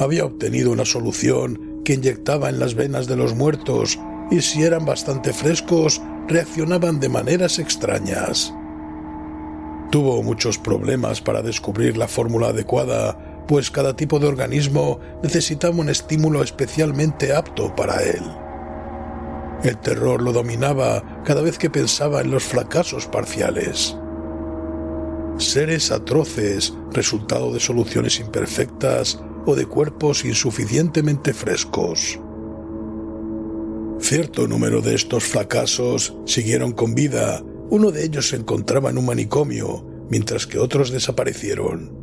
Había obtenido una solución que inyectaba en las venas de los muertos y si eran bastante frescos, reaccionaban de maneras extrañas. Tuvo muchos problemas para descubrir la fórmula adecuada, pues cada tipo de organismo necesitaba un estímulo especialmente apto para él. El terror lo dominaba cada vez que pensaba en los fracasos parciales. Seres atroces, resultado de soluciones imperfectas o de cuerpos insuficientemente frescos. Cierto número de estos fracasos siguieron con vida. Uno de ellos se encontraba en un manicomio, mientras que otros desaparecieron.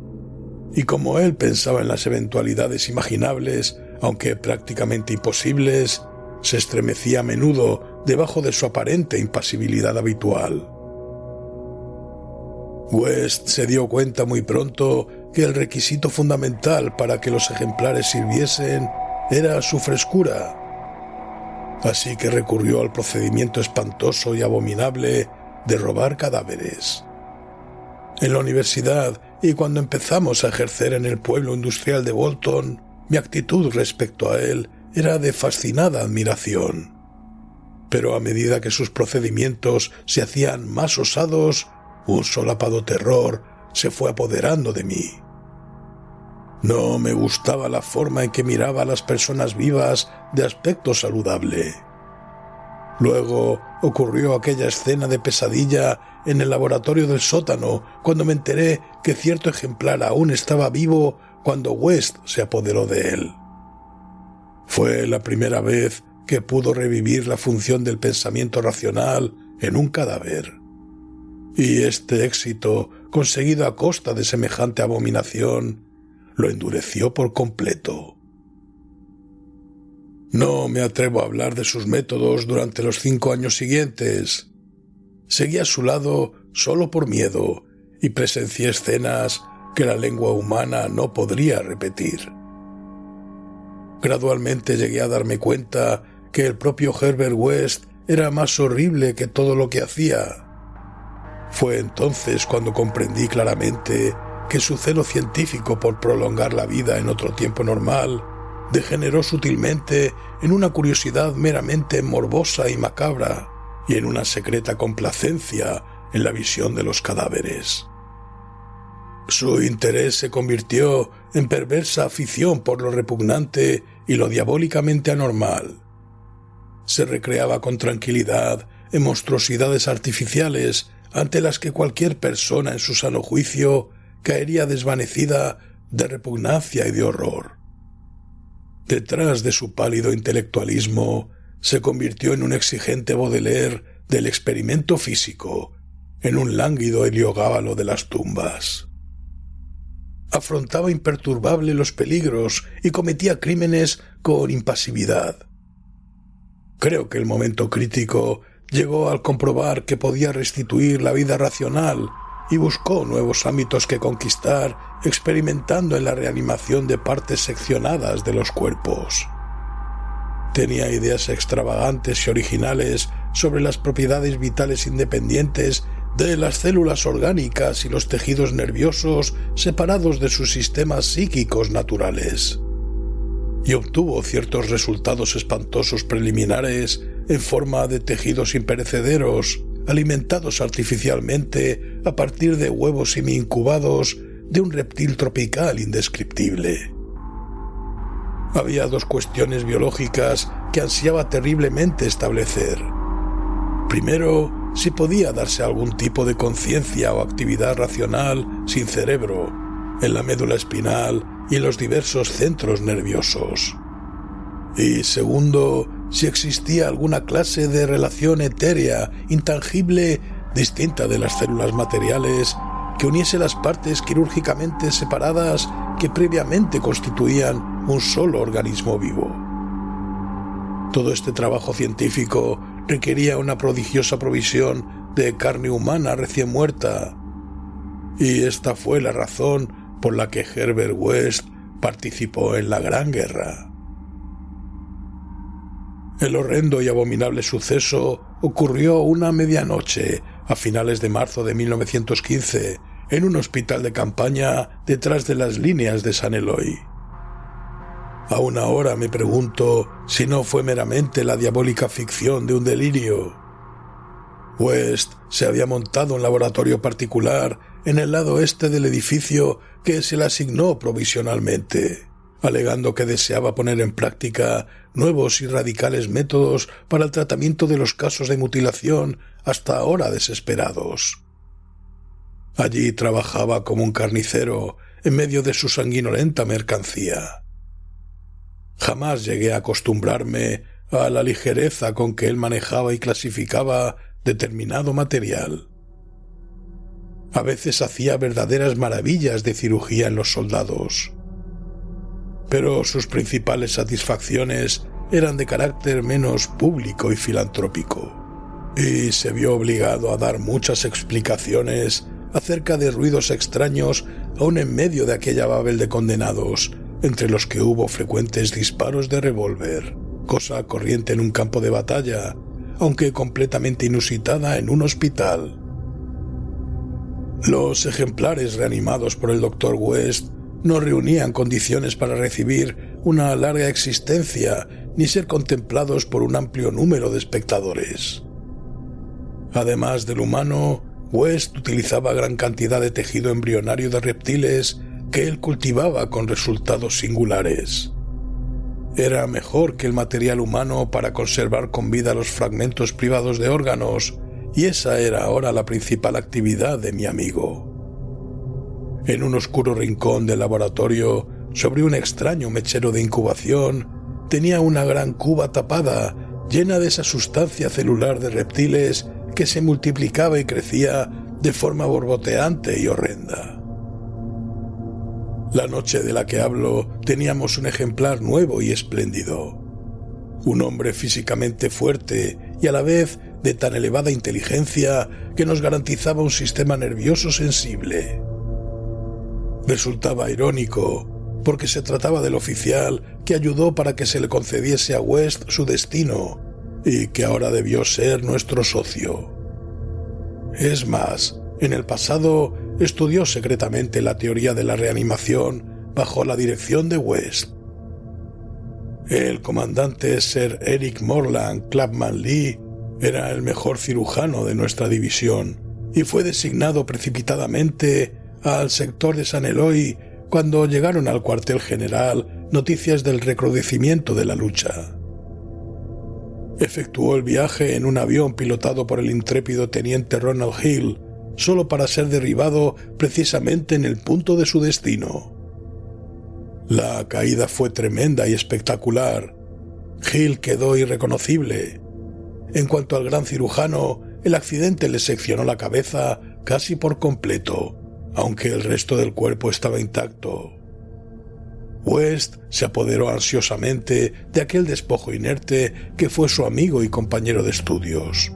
Y como él pensaba en las eventualidades imaginables, aunque prácticamente imposibles, se estremecía a menudo debajo de su aparente impasibilidad habitual. West se dio cuenta muy pronto que el requisito fundamental para que los ejemplares sirviesen era su frescura. Así que recurrió al procedimiento espantoso y abominable de robar cadáveres. En la universidad y cuando empezamos a ejercer en el pueblo industrial de Bolton, mi actitud respecto a él era de fascinada admiración. Pero a medida que sus procedimientos se hacían más osados, un solapado terror se fue apoderando de mí. No me gustaba la forma en que miraba a las personas vivas de aspecto saludable. Luego ocurrió aquella escena de pesadilla en el laboratorio del sótano, cuando me enteré que cierto ejemplar aún estaba vivo cuando West se apoderó de él. Fue la primera vez que pudo revivir la función del pensamiento racional en un cadáver. Y este éxito, conseguido a costa de semejante abominación, lo endureció por completo. No me atrevo a hablar de sus métodos durante los 5 años siguientes. Seguí a su lado solo por miedo y presencié escenas que la lengua humana no podría repetir. Gradualmente llegué a darme cuenta que el propio Herbert West era más horrible que todo lo que hacía. Fue entonces cuando comprendí claramente que su celo científico por prolongar la vida en otro tiempo normal degeneró sutilmente en una curiosidad meramente morbosa y macabra y en una secreta complacencia en la visión de los cadáveres. Su interés se convirtió en perversa afición por lo repugnante y lo diabólicamente anormal. Se recreaba con tranquilidad en monstruosidades artificiales ante las que cualquier persona en su sano juicio caería desvanecida de repugnancia y de horror. Detrás de su pálido intelectualismo se convirtió en un exigente Baudelaire del experimento físico, en un lánguido Heliogábalo de las tumbas. Afrontaba imperturbable los peligros y cometía crímenes con impasividad. Creo que el momento crítico llegó al comprobar que podía restituir la vida racional y buscó nuevos ámbitos que conquistar, experimentando en la reanimación de partes seccionadas de los cuerpos. Tenía ideas extravagantes y originales sobre las propiedades vitales independientes de las células orgánicas y los tejidos nerviosos separados de sus sistemas psíquicos naturales. Y obtuvo ciertos resultados espantosos preliminares en forma de tejidos imperecederos, alimentados artificialmente a partir de huevos semi-incubados de un reptil tropical indescriptible. Había dos cuestiones biológicas que ansiaba terriblemente establecer. Primero, si podía darse algún tipo de conciencia o actividad racional sin cerebro, en la médula espinal y en los diversos centros nerviosos. Y segundo, si existía alguna clase de relación etérea, intangible, distinta de las células materiales, que uniese las partes quirúrgicamente separadas que previamente constituían un solo organismo vivo. Todo este trabajo científico requería una prodigiosa provisión de carne humana recién muerta, y esta fue la razón por la que Herbert West participó en la Gran Guerra. El horrendo y abominable suceso ocurrió una medianoche a finales de marzo de 1915 en un hospital de campaña detrás de las líneas de San Eloy. Aún ahora me pregunto si no fue meramente la diabólica ficción de un delirio. West se había montado un laboratorio particular en el lado este del edificio que se le asignó provisionalmente, alegando que deseaba poner en práctica nuevos y radicales métodos para el tratamiento de los casos de mutilación hasta ahora desesperados. Allí trabajaba como un carnicero en medio de su sanguinolenta mercancía. Jamás llegué a acostumbrarme a la ligereza con que él manejaba y clasificaba determinado material. A veces hacía verdaderas maravillas de cirugía en los soldados, pero sus principales satisfacciones eran de carácter menos público y filantrópico, y se vio obligado a dar muchas explicaciones acerca de ruidos extraños aún en medio de aquella babel de condenados, entre los que hubo frecuentes disparos de revólver, cosa corriente en un campo de batalla, aunque completamente inusitada en un hospital. Los ejemplares reanimados por el Dr. West no reunían condiciones para recibir una larga existencia ni ser contemplados por un amplio número de espectadores. Además del humano, West utilizaba gran cantidad de tejido embrionario de reptiles que él cultivaba con resultados singulares. Era mejor que el material humano para conservar con vida los fragmentos privados de órganos, y esa era ahora la principal actividad de mi amigo. En un oscuro rincón del laboratorio, sobre un extraño mechero de incubación, tenía una gran cuba tapada, llena de esa sustancia celular de reptiles que se multiplicaba y crecía de forma borboteante y horrenda. La noche de la que hablo teníamos un ejemplar nuevo y espléndido. Un hombre físicamente fuerte y a la vez de tan elevada inteligencia que nos garantizaba un sistema nervioso sensible. Resultaba irónico, porque se trataba del oficial que ayudó para que se le concediese a West su destino y que ahora debió ser nuestro socio. Es más, en el pasado estudió secretamente la teoría de la reanimación bajo la dirección de West. El comandante Sir Eric Morland Clapham Lee era el mejor cirujano de nuestra división y fue designado precipitadamente al sector de San Eloy cuando llegaron al cuartel general noticias del recrudecimiento de la lucha. Efectuó el viaje en un avión pilotado por el intrépido teniente Ronald Hill, solo para ser derribado precisamente en el punto de su destino. La caída fue tremenda y espectacular. Hill quedó irreconocible. En cuanto al gran cirujano, el accidente le seccionó la cabeza casi por completo, aunque el resto del cuerpo estaba intacto. West se apoderó ansiosamente de aquel despojo inerte que fue su amigo y compañero de estudios.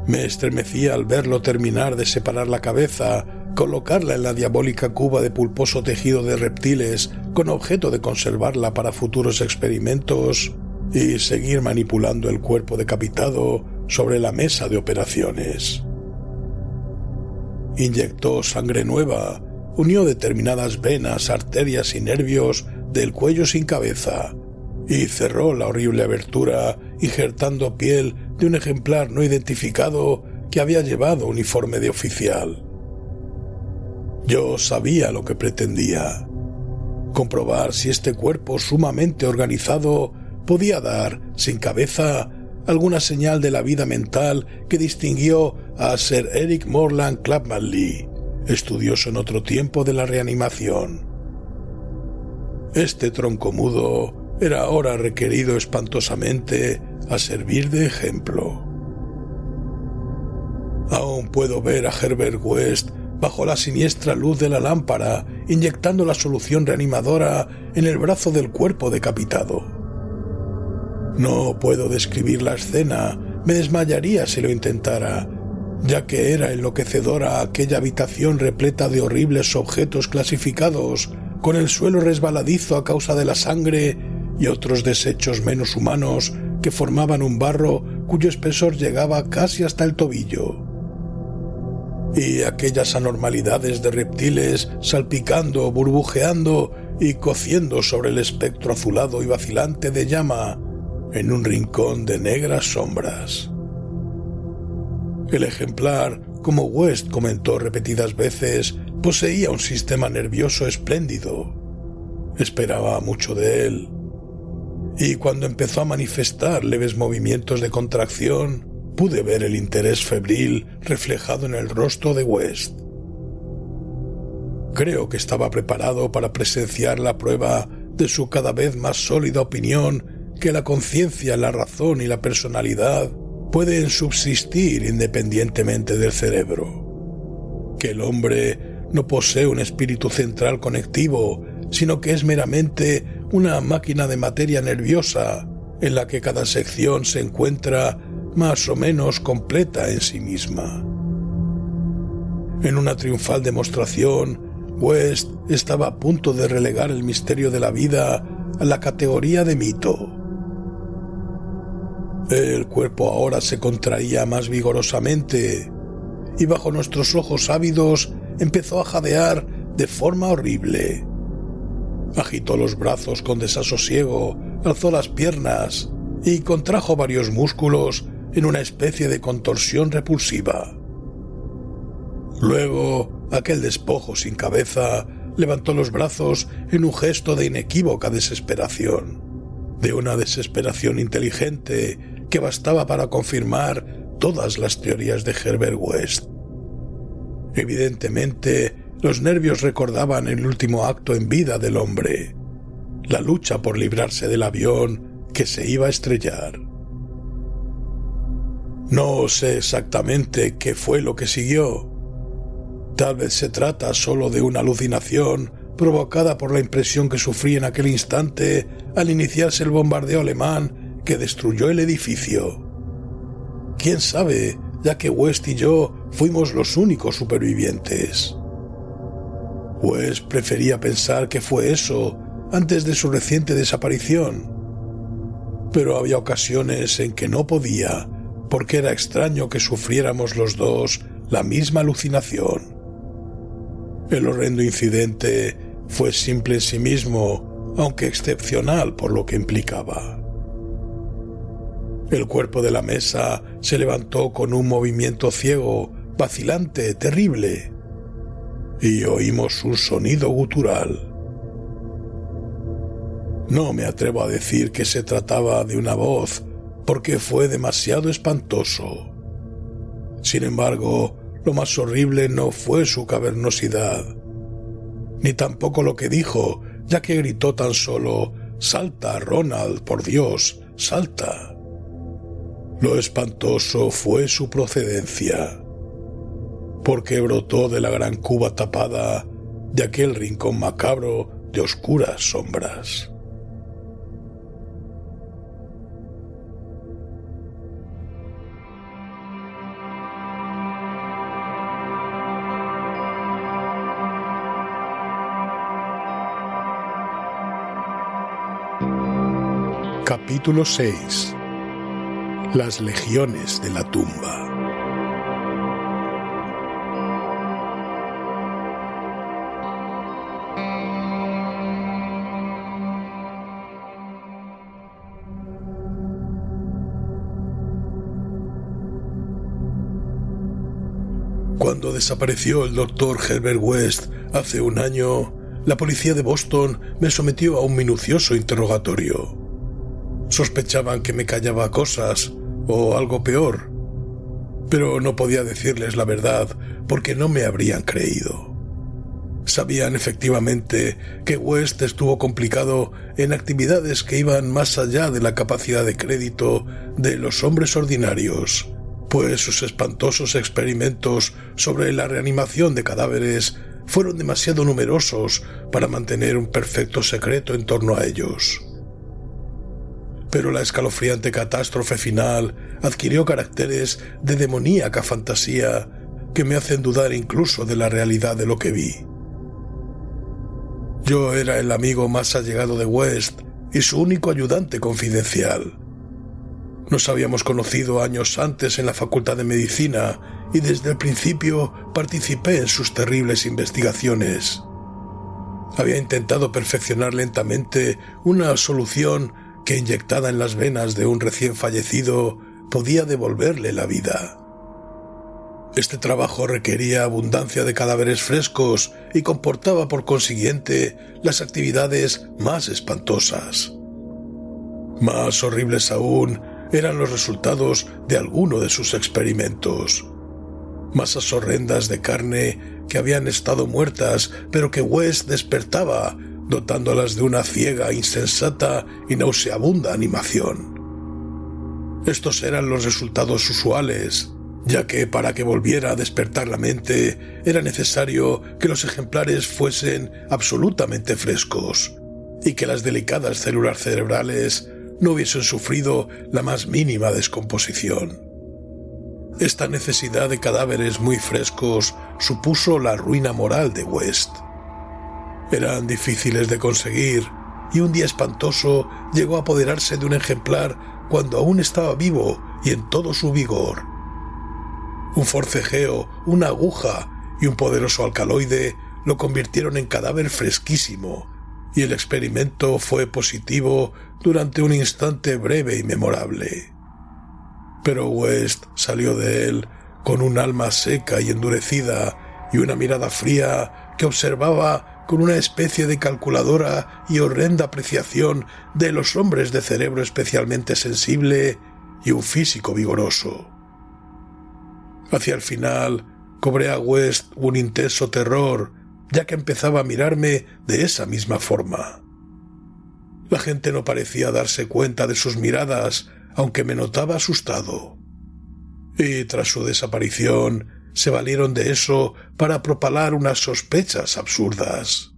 Me estremecía al verlo terminar de separar la cabeza, colocarla en la diabólica cuba de pulposo tejido de reptiles con objeto de conservarla para futuros experimentos y seguir manipulando el cuerpo decapitado sobre la mesa de operaciones. Inyectó sangre nueva, unió determinadas venas, arterias y nervios del cuello sin cabeza y cerró la horrible abertura injertando piel de un ejemplar no identificado que había llevado uniforme de oficial. Yo sabía lo que pretendía: comprobar si este cuerpo sumamente organizado podía dar, sin cabeza, alguna señal de la vida mental que distinguió a Sir Eric Morland Clapham Lee, estudioso en otro tiempo de la reanimación. Este tronco mudo era ahora requerido espantosamente a servir de ejemplo. Aún puedo ver a Herbert West bajo la siniestra luz de la lámpara, inyectando la solución reanimadora en el brazo del cuerpo decapitado. No puedo describir la escena, me desmayaría si lo intentara, ya que era enloquecedora aquella habitación repleta de horribles objetos clasificados, con el suelo resbaladizo a causa de la sangre y otros desechos menos humanos que formaban un barro cuyo espesor llegaba casi hasta el tobillo. Y aquellas anormalidades de reptiles salpicando, burbujeando y cociendo sobre el espectro azulado y vacilante de llama en un rincón de negras sombras. El ejemplar, como West comentó repetidas veces, poseía un sistema nervioso espléndido. Esperaba mucho de él. Y cuando empezó a manifestar leves movimientos de contracción, pude ver el interés febril reflejado en el rostro de West. Creo que estaba preparado para presenciar la prueba de su cada vez más sólida opinión que la conciencia, la razón y la personalidad pueden subsistir independientemente del cerebro. Que el hombre no posee un espíritu central conectivo, sino que es meramente una máquina de materia nerviosa en la que cada sección se encuentra más o menos completa en sí misma. En una triunfal demostración, West estaba a punto de relegar el misterio de la vida a la categoría de mito. El cuerpo ahora se contraía más vigorosamente y bajo nuestros ojos ávidos empezó a jadear de forma horrible. Agitó los brazos con desasosiego, alzó las piernas y contrajo varios músculos en una especie de contorsión repulsiva. Luego, aquel despojo sin cabeza levantó los brazos en un gesto de inequívoca desesperación, de una desesperación inteligente que bastaba para confirmar todas las teorías de Herbert West. Evidentemente, los nervios recordaban el último acto en vida del hombre, la lucha por librarse del avión que se iba a estrellar. No sé exactamente qué fue lo que siguió. Tal vez se trata solo de una alucinación provocada por la impresión que sufrí en aquel instante al iniciarse el bombardeo alemán que destruyó el edificio. ¿Quién sabe, ya que West y yo fuimos los únicos supervivientes? West prefería pensar que fue eso antes de su reciente desaparición. Pero había ocasiones en que no podía, porque era extraño que sufriéramos los dos la misma alucinación. El horrendo incidente fue simple en sí mismo, aunque excepcional por lo que implicaba. El cuerpo de la mesa se levantó con un movimiento ciego, vacilante, terrible, y oímos un sonido gutural. No me atrevo a decir que se trataba de una voz, porque fue demasiado espantoso. Sin embargo, lo más horrible no fue su cavernosidad, ni tampoco lo que dijo, ya que gritó tan solo: «¡Salta, Ronald, por Dios, salta!». Lo espantoso fue su procedencia, porque brotó de la gran cuba tapada de aquel rincón macabro de oscuras sombras. Capítulo 6. Las legiones de la tumba. Cuando desapareció el Dr. Herbert West hace un año, la policía de Boston me sometió a un minucioso interrogatorio. Sospechaban que me callaba cosas, o algo peor, pero no podía decirles la verdad porque no me habrían creído. Sabían efectivamente que West estuvo complicado en actividades que iban más allá de la capacidad de crédito de los hombres ordinarios, pues sus espantosos experimentos sobre la reanimación de cadáveres fueron demasiado numerosos para mantener un perfecto secreto en torno a ellos. Pero la escalofriante catástrofe final adquirió caracteres de demoníaca fantasía que me hacen dudar incluso de la realidad de lo que vi. Yo era el amigo más allegado de West y su único ayudante confidencial. Nos habíamos conocido años antes en la Facultad de Medicina y desde el principio participé en sus terribles investigaciones. Había intentado perfeccionar lentamente una solución que, inyectada en las venas de un recién fallecido, podía devolverle la vida. Este trabajo requería abundancia de cadáveres frescos y comportaba por consiguiente las actividades más espantosas. Más horribles aún eran los resultados de alguno de sus experimentos. Masas horrendas de carne que habían estado muertas, pero que West despertaba, dotándolas de una ciega, insensata y nauseabunda animación. Estos eran los resultados usuales, ya que para que volviera a despertar la mente era necesario que los ejemplares fuesen absolutamente frescos y que las delicadas células cerebrales no hubiesen sufrido la más mínima descomposición. Esta necesidad de cadáveres muy frescos supuso la ruina moral de West. Eran difíciles de conseguir y un día espantoso llegó a apoderarse de un ejemplar cuando aún estaba vivo y en todo su vigor. Un forcejeo, una aguja y un poderoso alcaloide lo convirtieron en cadáver fresquísimo, y el experimento fue positivo durante un instante breve y memorable. Pero West salió de él con un alma seca y endurecida y una mirada fría que observaba con una especie de calculadora y horrenda apreciación de los hombres de cerebro especialmente sensible y un físico vigoroso. Hacia el final, cobré a West un intenso terror, ya que empezaba a mirarme de esa misma forma. La gente no parecía darse cuenta de sus miradas, aunque me notaba asustado. Y tras su desaparición, se valieron de eso para propalar unas sospechas absurdas.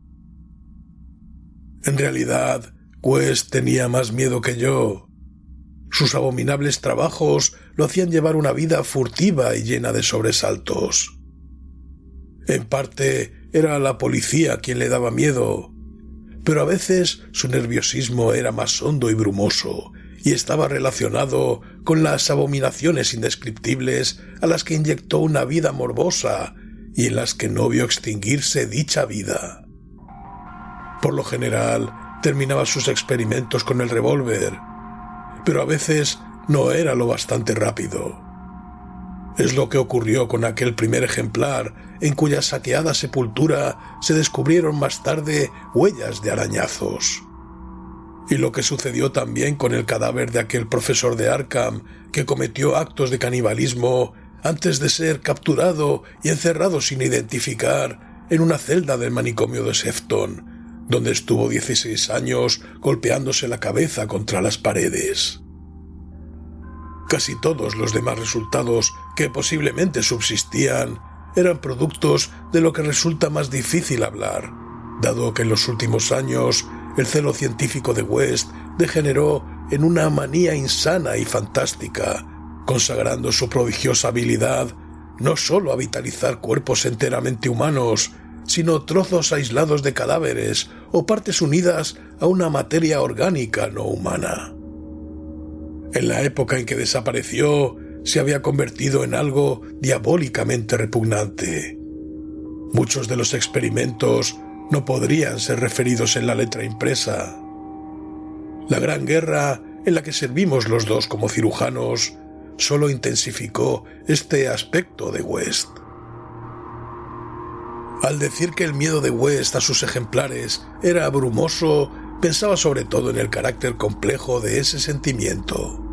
En realidad, West tenía más miedo que yo. Sus abominables trabajos lo hacían llevar una vida furtiva y llena de sobresaltos. En parte, era la policía quien le daba miedo, pero a veces su nerviosismo era más hondo y brumoso y estaba relacionado con las abominaciones indescriptibles a las que inyectó una vida morbosa y en las que no vio extinguirse dicha vida. Por lo general, terminaba sus experimentos con el revólver, pero a veces no era lo bastante rápido. Es lo que ocurrió con aquel primer ejemplar, en cuya saqueada sepultura se descubrieron más tarde huellas de arañazos. Y lo que sucedió también con el cadáver de aquel profesor de Arkham que cometió actos de canibalismo antes de ser capturado y encerrado sin identificar en una celda del manicomio de Sefton, donde estuvo 16 años golpeándose la cabeza contra las paredes. Casi todos los demás resultados que posiblemente subsistían eran productos de lo que resulta más difícil hablar, dado que en los últimos años el celo científico de West degeneró en una manía insana y fantástica, consagrando su prodigiosa habilidad no solo a vitalizar cuerpos enteramente humanos, sino trozos aislados de cadáveres o partes unidas a una materia orgánica no humana. En la época en que desapareció, se había convertido en algo diabólicamente repugnante. Muchos de los experimentos no podrían ser referidos en la letra impresa. La Gran Guerra, en la que servimos los dos como cirujanos, solo intensificó este aspecto de West. Al decir que el miedo de West a sus ejemplares era abrumoso, pensaba sobre todo en el carácter complejo de ese sentimiento.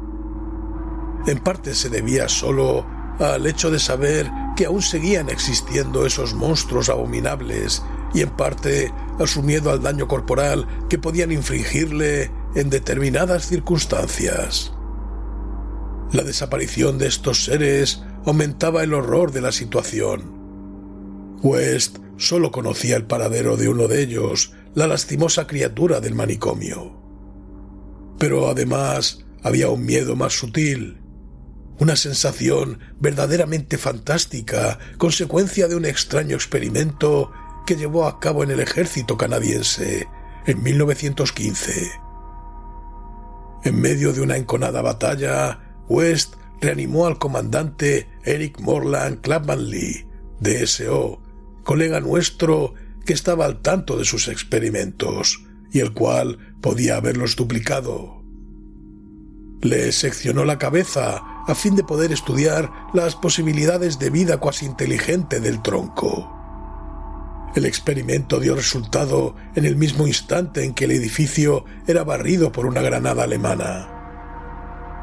En parte se debía solo al hecho de saber que aún seguían existiendo esos monstruos abominables y en parte a su miedo al daño corporal que podían infligirle en determinadas circunstancias. La desaparición de estos seres aumentaba el horror de la situación. West solo conocía el paradero de uno de ellos, la lastimosa criatura del manicomio. Pero además había un miedo más sutil, una sensación verdaderamente fantástica, consecuencia de un extraño experimento que llevó a cabo en el ejército canadiense en 1915. En medio de una enconada batalla, West reanimó al comandante Eric Morland Clapham Lee, DSO, colega nuestro que estaba al tanto de sus experimentos y el cual podía haberlos duplicado. Le seccionó la cabeza a fin de poder estudiar las posibilidades de vida cuasi inteligente del tronco. El experimento dio resultado en el mismo instante en que el edificio era barrido por una granada alemana.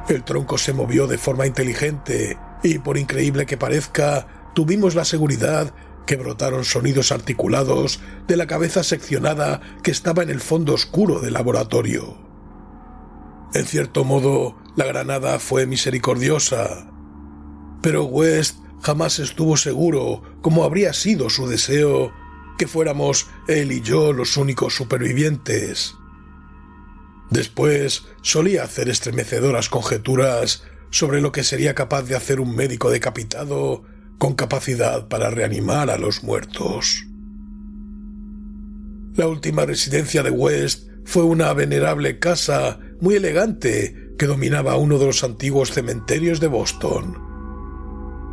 El tronco se movió de forma inteligente y, por increíble que parezca, tuvimos la seguridad que brotaron sonidos articulados de la cabeza seccionada que estaba en el fondo oscuro del laboratorio. En cierto modo, la granada fue misericordiosa, pero West jamás estuvo seguro, como habría sido su deseo, que fuéramos él y yo los únicos supervivientes. Después solía hacer estremecedoras conjeturas sobre lo que sería capaz de hacer un médico decapitado con capacidad para reanimar a los muertos. La última residencia de West fue una venerable casa muy elegante que dominaba uno de los antiguos cementerios de Boston.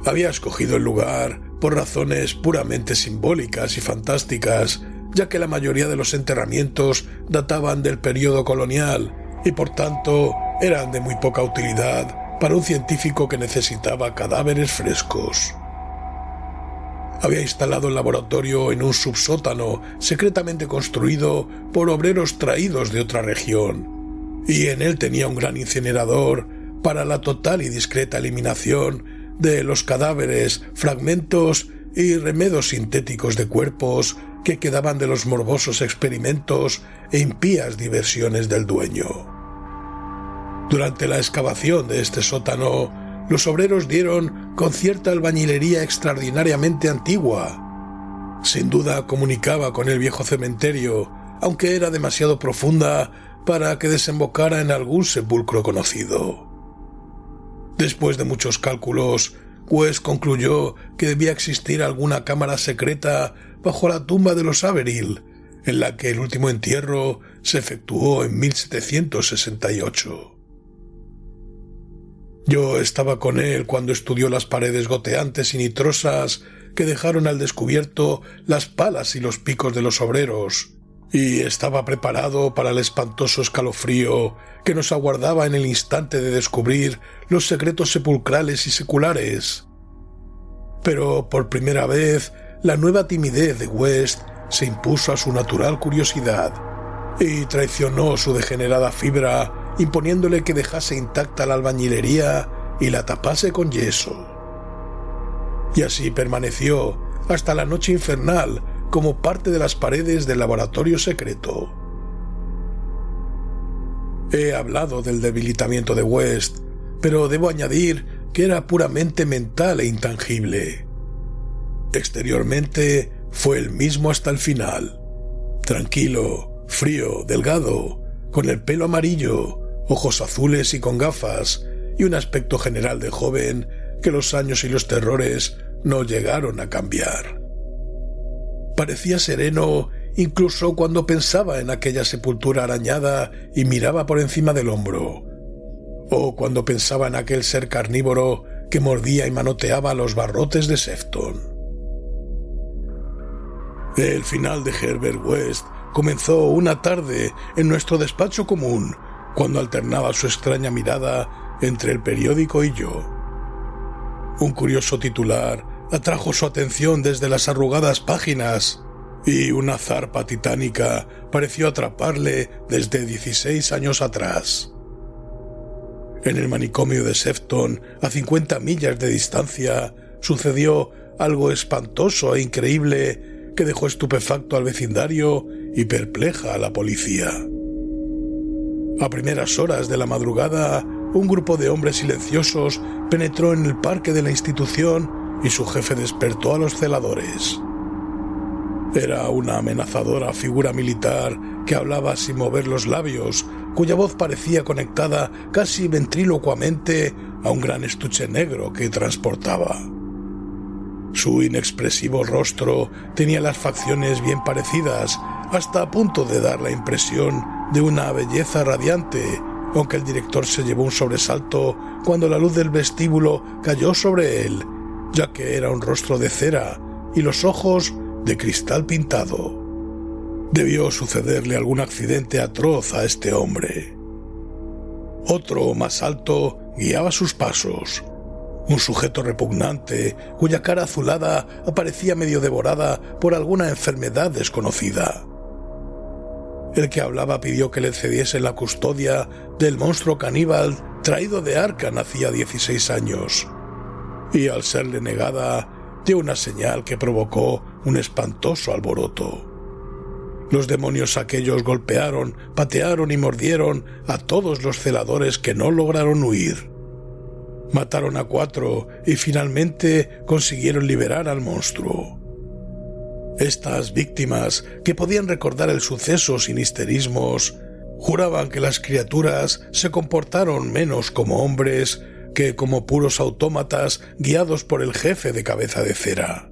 Había escogido el lugar por razones puramente simbólicas y fantásticas, ya que la mayoría de los enterramientos databan del período colonial y por tanto eran de muy poca utilidad para un científico que necesitaba cadáveres frescos. Había instalado el laboratorio en un subsótano secretamente construido por obreros traídos de otra región, y en él tenía un gran incinerador para la total y discreta eliminación de los cadáveres, fragmentos y remedos sintéticos de cuerpos que quedaban de los morbosos experimentos e impías diversiones del dueño. Durante la excavación de este sótano, los obreros dieron con cierta albañilería extraordinariamente antigua. Sin duda comunicaba con el viejo cementerio, aunque era demasiado profunda para que desembocara en algún sepulcro conocido. Después de muchos cálculos, West concluyó que debía existir alguna cámara secreta bajo la tumba de los Averill, en la que el último entierro se efectuó en 1768. Yo estaba con él cuando estudió las paredes goteantes y nitrosas que dejaron al descubierto las palas y los picos de los obreros, y estaba preparado para el espantoso escalofrío que nos aguardaba en el instante de descubrir los secretos sepulcrales y seculares. Pero por primera vez la nueva timidez de West se impuso a su natural curiosidad y traicionó su degenerada fibra, imponiéndole que dejase intacta la albañilería y la tapase con yeso. Y así permaneció hasta la noche infernal como parte de las paredes del laboratorio secreto. He hablado del debilitamiento de West, pero debo añadir que era puramente mental e intangible. Exteriormente fue el mismo hasta el final. Tranquilo, frío, delgado, con el pelo amarillo, ojos azules y con gafas, y un aspecto general de joven que los años y los terrores no llegaron a cambiar. Parecía sereno incluso cuando pensaba en aquella sepultura arañada y miraba por encima del hombro, o cuando pensaba en aquel ser carnívoro que mordía y manoteaba los barrotes de Sefton. El final de Herbert West comenzó una tarde en nuestro despacho común, cuando alternaba su extraña mirada entre el periódico y yo. Un curioso titular atrajo su atención desde las arrugadas páginas, y una zarpa titánica pareció atraparle desde 16 años atrás. En el manicomio de Sefton, a 50 millas de distancia, sucedió algo espantoso e increíble que dejó estupefacto al vecindario y perpleja a la policía. A primeras horas de la madrugada, un grupo de hombres silenciosos penetró en el parque de la institución y su jefe despertó a los celadores. Era una amenazadora figura militar que hablaba sin mover los labios, cuya voz parecía conectada casi ventrílocuamente a un gran estuche negro que transportaba. Su inexpresivo rostro tenía las facciones bien parecidas, hasta a punto de dar la impresión de una belleza radiante, aunque el director se llevó un sobresalto cuando la luz del vestíbulo cayó sobre él, ya que era un rostro de cera y los ojos de cristal pintado. Debió sucederle algún accidente atroz a este hombre. Otro, más alto, guiaba sus pasos. Un sujeto repugnante, cuya cara azulada aparecía medio devorada por alguna enfermedad desconocida. El que hablaba pidió que le cediesen la custodia del monstruo caníbal traído de Arkham hacía 16 años, y al serle negada, dio una señal que provocó un espantoso alboroto. Los demonios aquellos golpearon, patearon y mordieron a todos los celadores que no lograron huir. Mataron a 4 y finalmente consiguieron liberar al monstruo. Estas víctimas, que podían recordar el suceso sin histerismos, juraban que las criaturas se comportaron menos como hombres que como puros autómatas guiados por el jefe de cabeza de cera.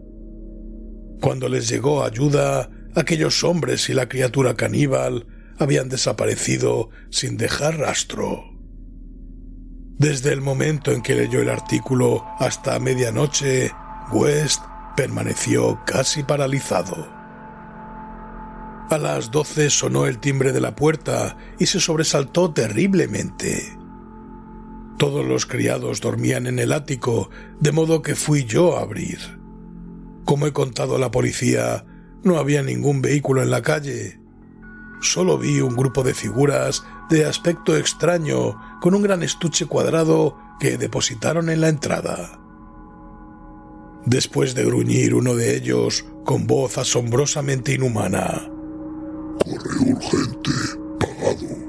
Cuando les llegó ayuda, aquellos hombres y la criatura caníbal habían desaparecido sin dejar rastro. Desde el momento en que leyó el artículo hasta medianoche, West permaneció casi paralizado. A las 12 sonó el timbre de la puerta y se sobresaltó terriblemente. Todos los criados dormían en el ático, de modo que fui yo a abrir. Como he contado a la policía, no había ningún vehículo en la calle. Solo vi un grupo de figuras de aspecto extraño con un gran estuche cuadrado que depositaron en la entrada. Después de gruñir uno de ellos con voz asombrosamente inhumana: «Correo urgente, pagado».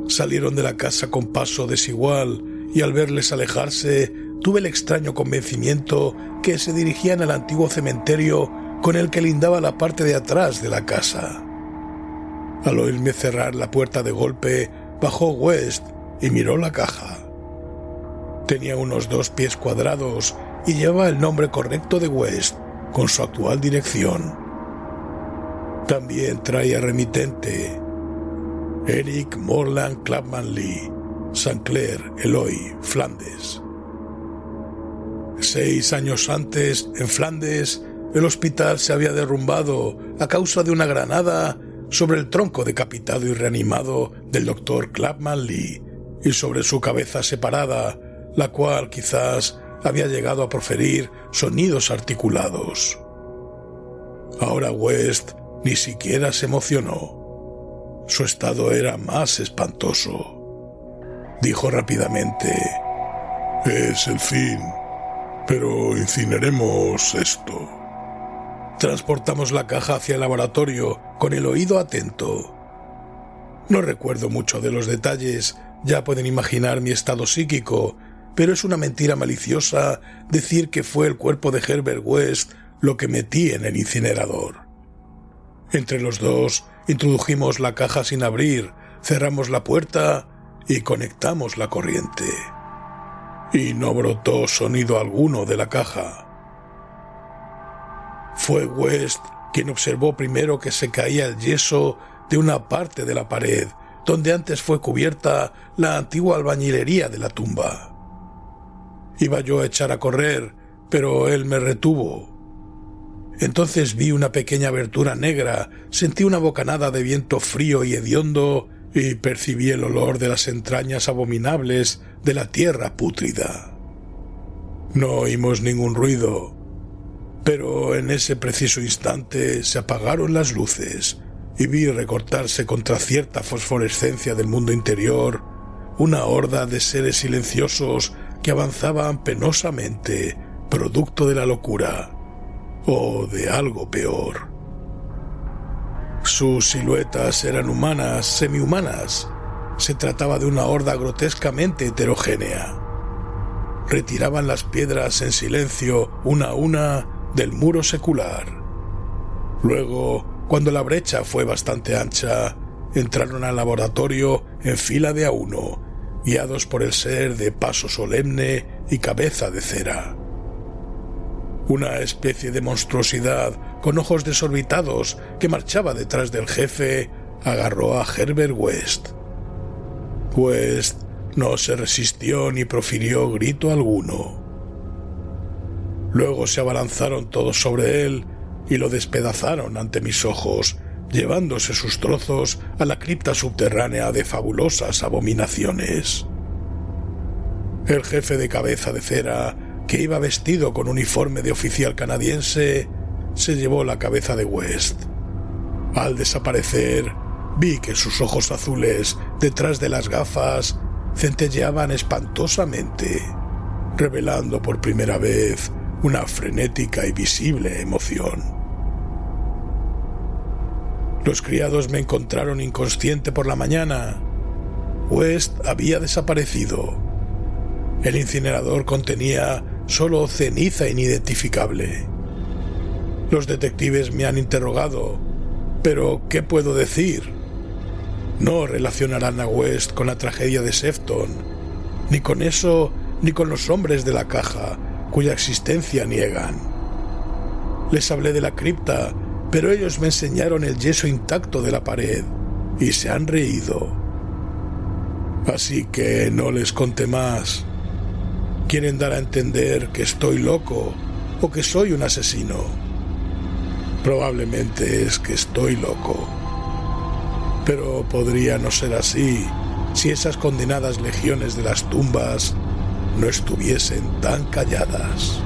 Salieron de la casa con paso desigual y al verles alejarse tuve el extraño convencimiento que se dirigían al antiguo cementerio con el que lindaba la parte de atrás de la casa. Al oírme cerrar la puerta de golpe, bajó West y miró la caja. Tenía unos 2 pies cuadrados y llevaba el nombre correcto de West, con su actual dirección. También traía remitente Eric Morland Clapham Lee, St. Clair, Eloy, Flandes. 6 años antes, en Flandes, el hospital se había derrumbado a causa de una granada sobre el tronco decapitado y reanimado del doctor Clapham Lee y sobre su cabeza separada, la cual quizás había llegado a proferir sonidos articulados. Ahora West ni siquiera se emocionó. Su estado era más espantoso. Dijo rápidamente: «Es el fin, pero incineremos esto». Transportamos la caja hacia el laboratorio con el oído atento. No recuerdo mucho de los detalles, ya pueden imaginar mi estado psíquico, pero es una mentira maliciosa decir que fue el cuerpo de Herbert West lo que metí en el incinerador. Entre los dos introdujimos la caja sin abrir, cerramos la puerta y conectamos la corriente. Y no brotó sonido alguno de la caja. Fue West quien observó primero que se caía el yeso de una parte de la pared, donde antes fue cubierta la antigua albañilería de la tumba. Iba yo a echar a correr, pero él me retuvo. Entonces vi una pequeña abertura negra, sentí una bocanada de viento frío y hediondo y percibí el olor de las entrañas abominables de la tierra pútrida. No oímos ningún ruido, pero en ese preciso instante se apagaron las luces y vi recortarse contra cierta fosforescencia del mundo interior una horda de seres silenciosos que avanzaban penosamente, producto de la locura o de algo peor. Sus siluetas eran humanas, semihumanas. Se trataba de una horda grotescamente heterogénea. Retiraban las piedras en silencio, una a una, del muro secular. Luego, cuando la brecha fue bastante ancha, entraron al laboratorio en fila de a uno, guiados por el ser de paso solemne y cabeza de cera. Una especie de monstruosidad con ojos desorbitados que marchaba detrás del jefe agarró a Herbert West. West no se resistió ni profirió grito alguno. Luego se abalanzaron todos sobre él y lo despedazaron ante mis ojos, llevándose sus trozos a la cripta subterránea de fabulosas abominaciones. El jefe de cabeza de cera, que iba vestido con uniforme de oficial canadiense, se llevó la cabeza de West. Al desaparecer, vi que sus ojos azules, detrás de las gafas, centelleaban espantosamente, revelando por primera vez una frenética y visible emoción. Los criados me encontraron inconsciente por la mañana. West había desaparecido. El incinerador contenía solo ceniza inidentificable. Los detectives me han interrogado, pero ¿qué puedo decir? No relacionarán a West con la tragedia de Sefton, ni con eso, ni con los hombres de la caja, cuya existencia niegan. Les hablé de la cripta, pero ellos me enseñaron el yeso intacto de la pared y se han reído. Así que no les conté más. Quieren dar a entender que estoy loco o que soy un asesino. Probablemente es que estoy loco. Pero podría no ser así si esas condenadas legiones de las tumbas no estuviesen tan calladas.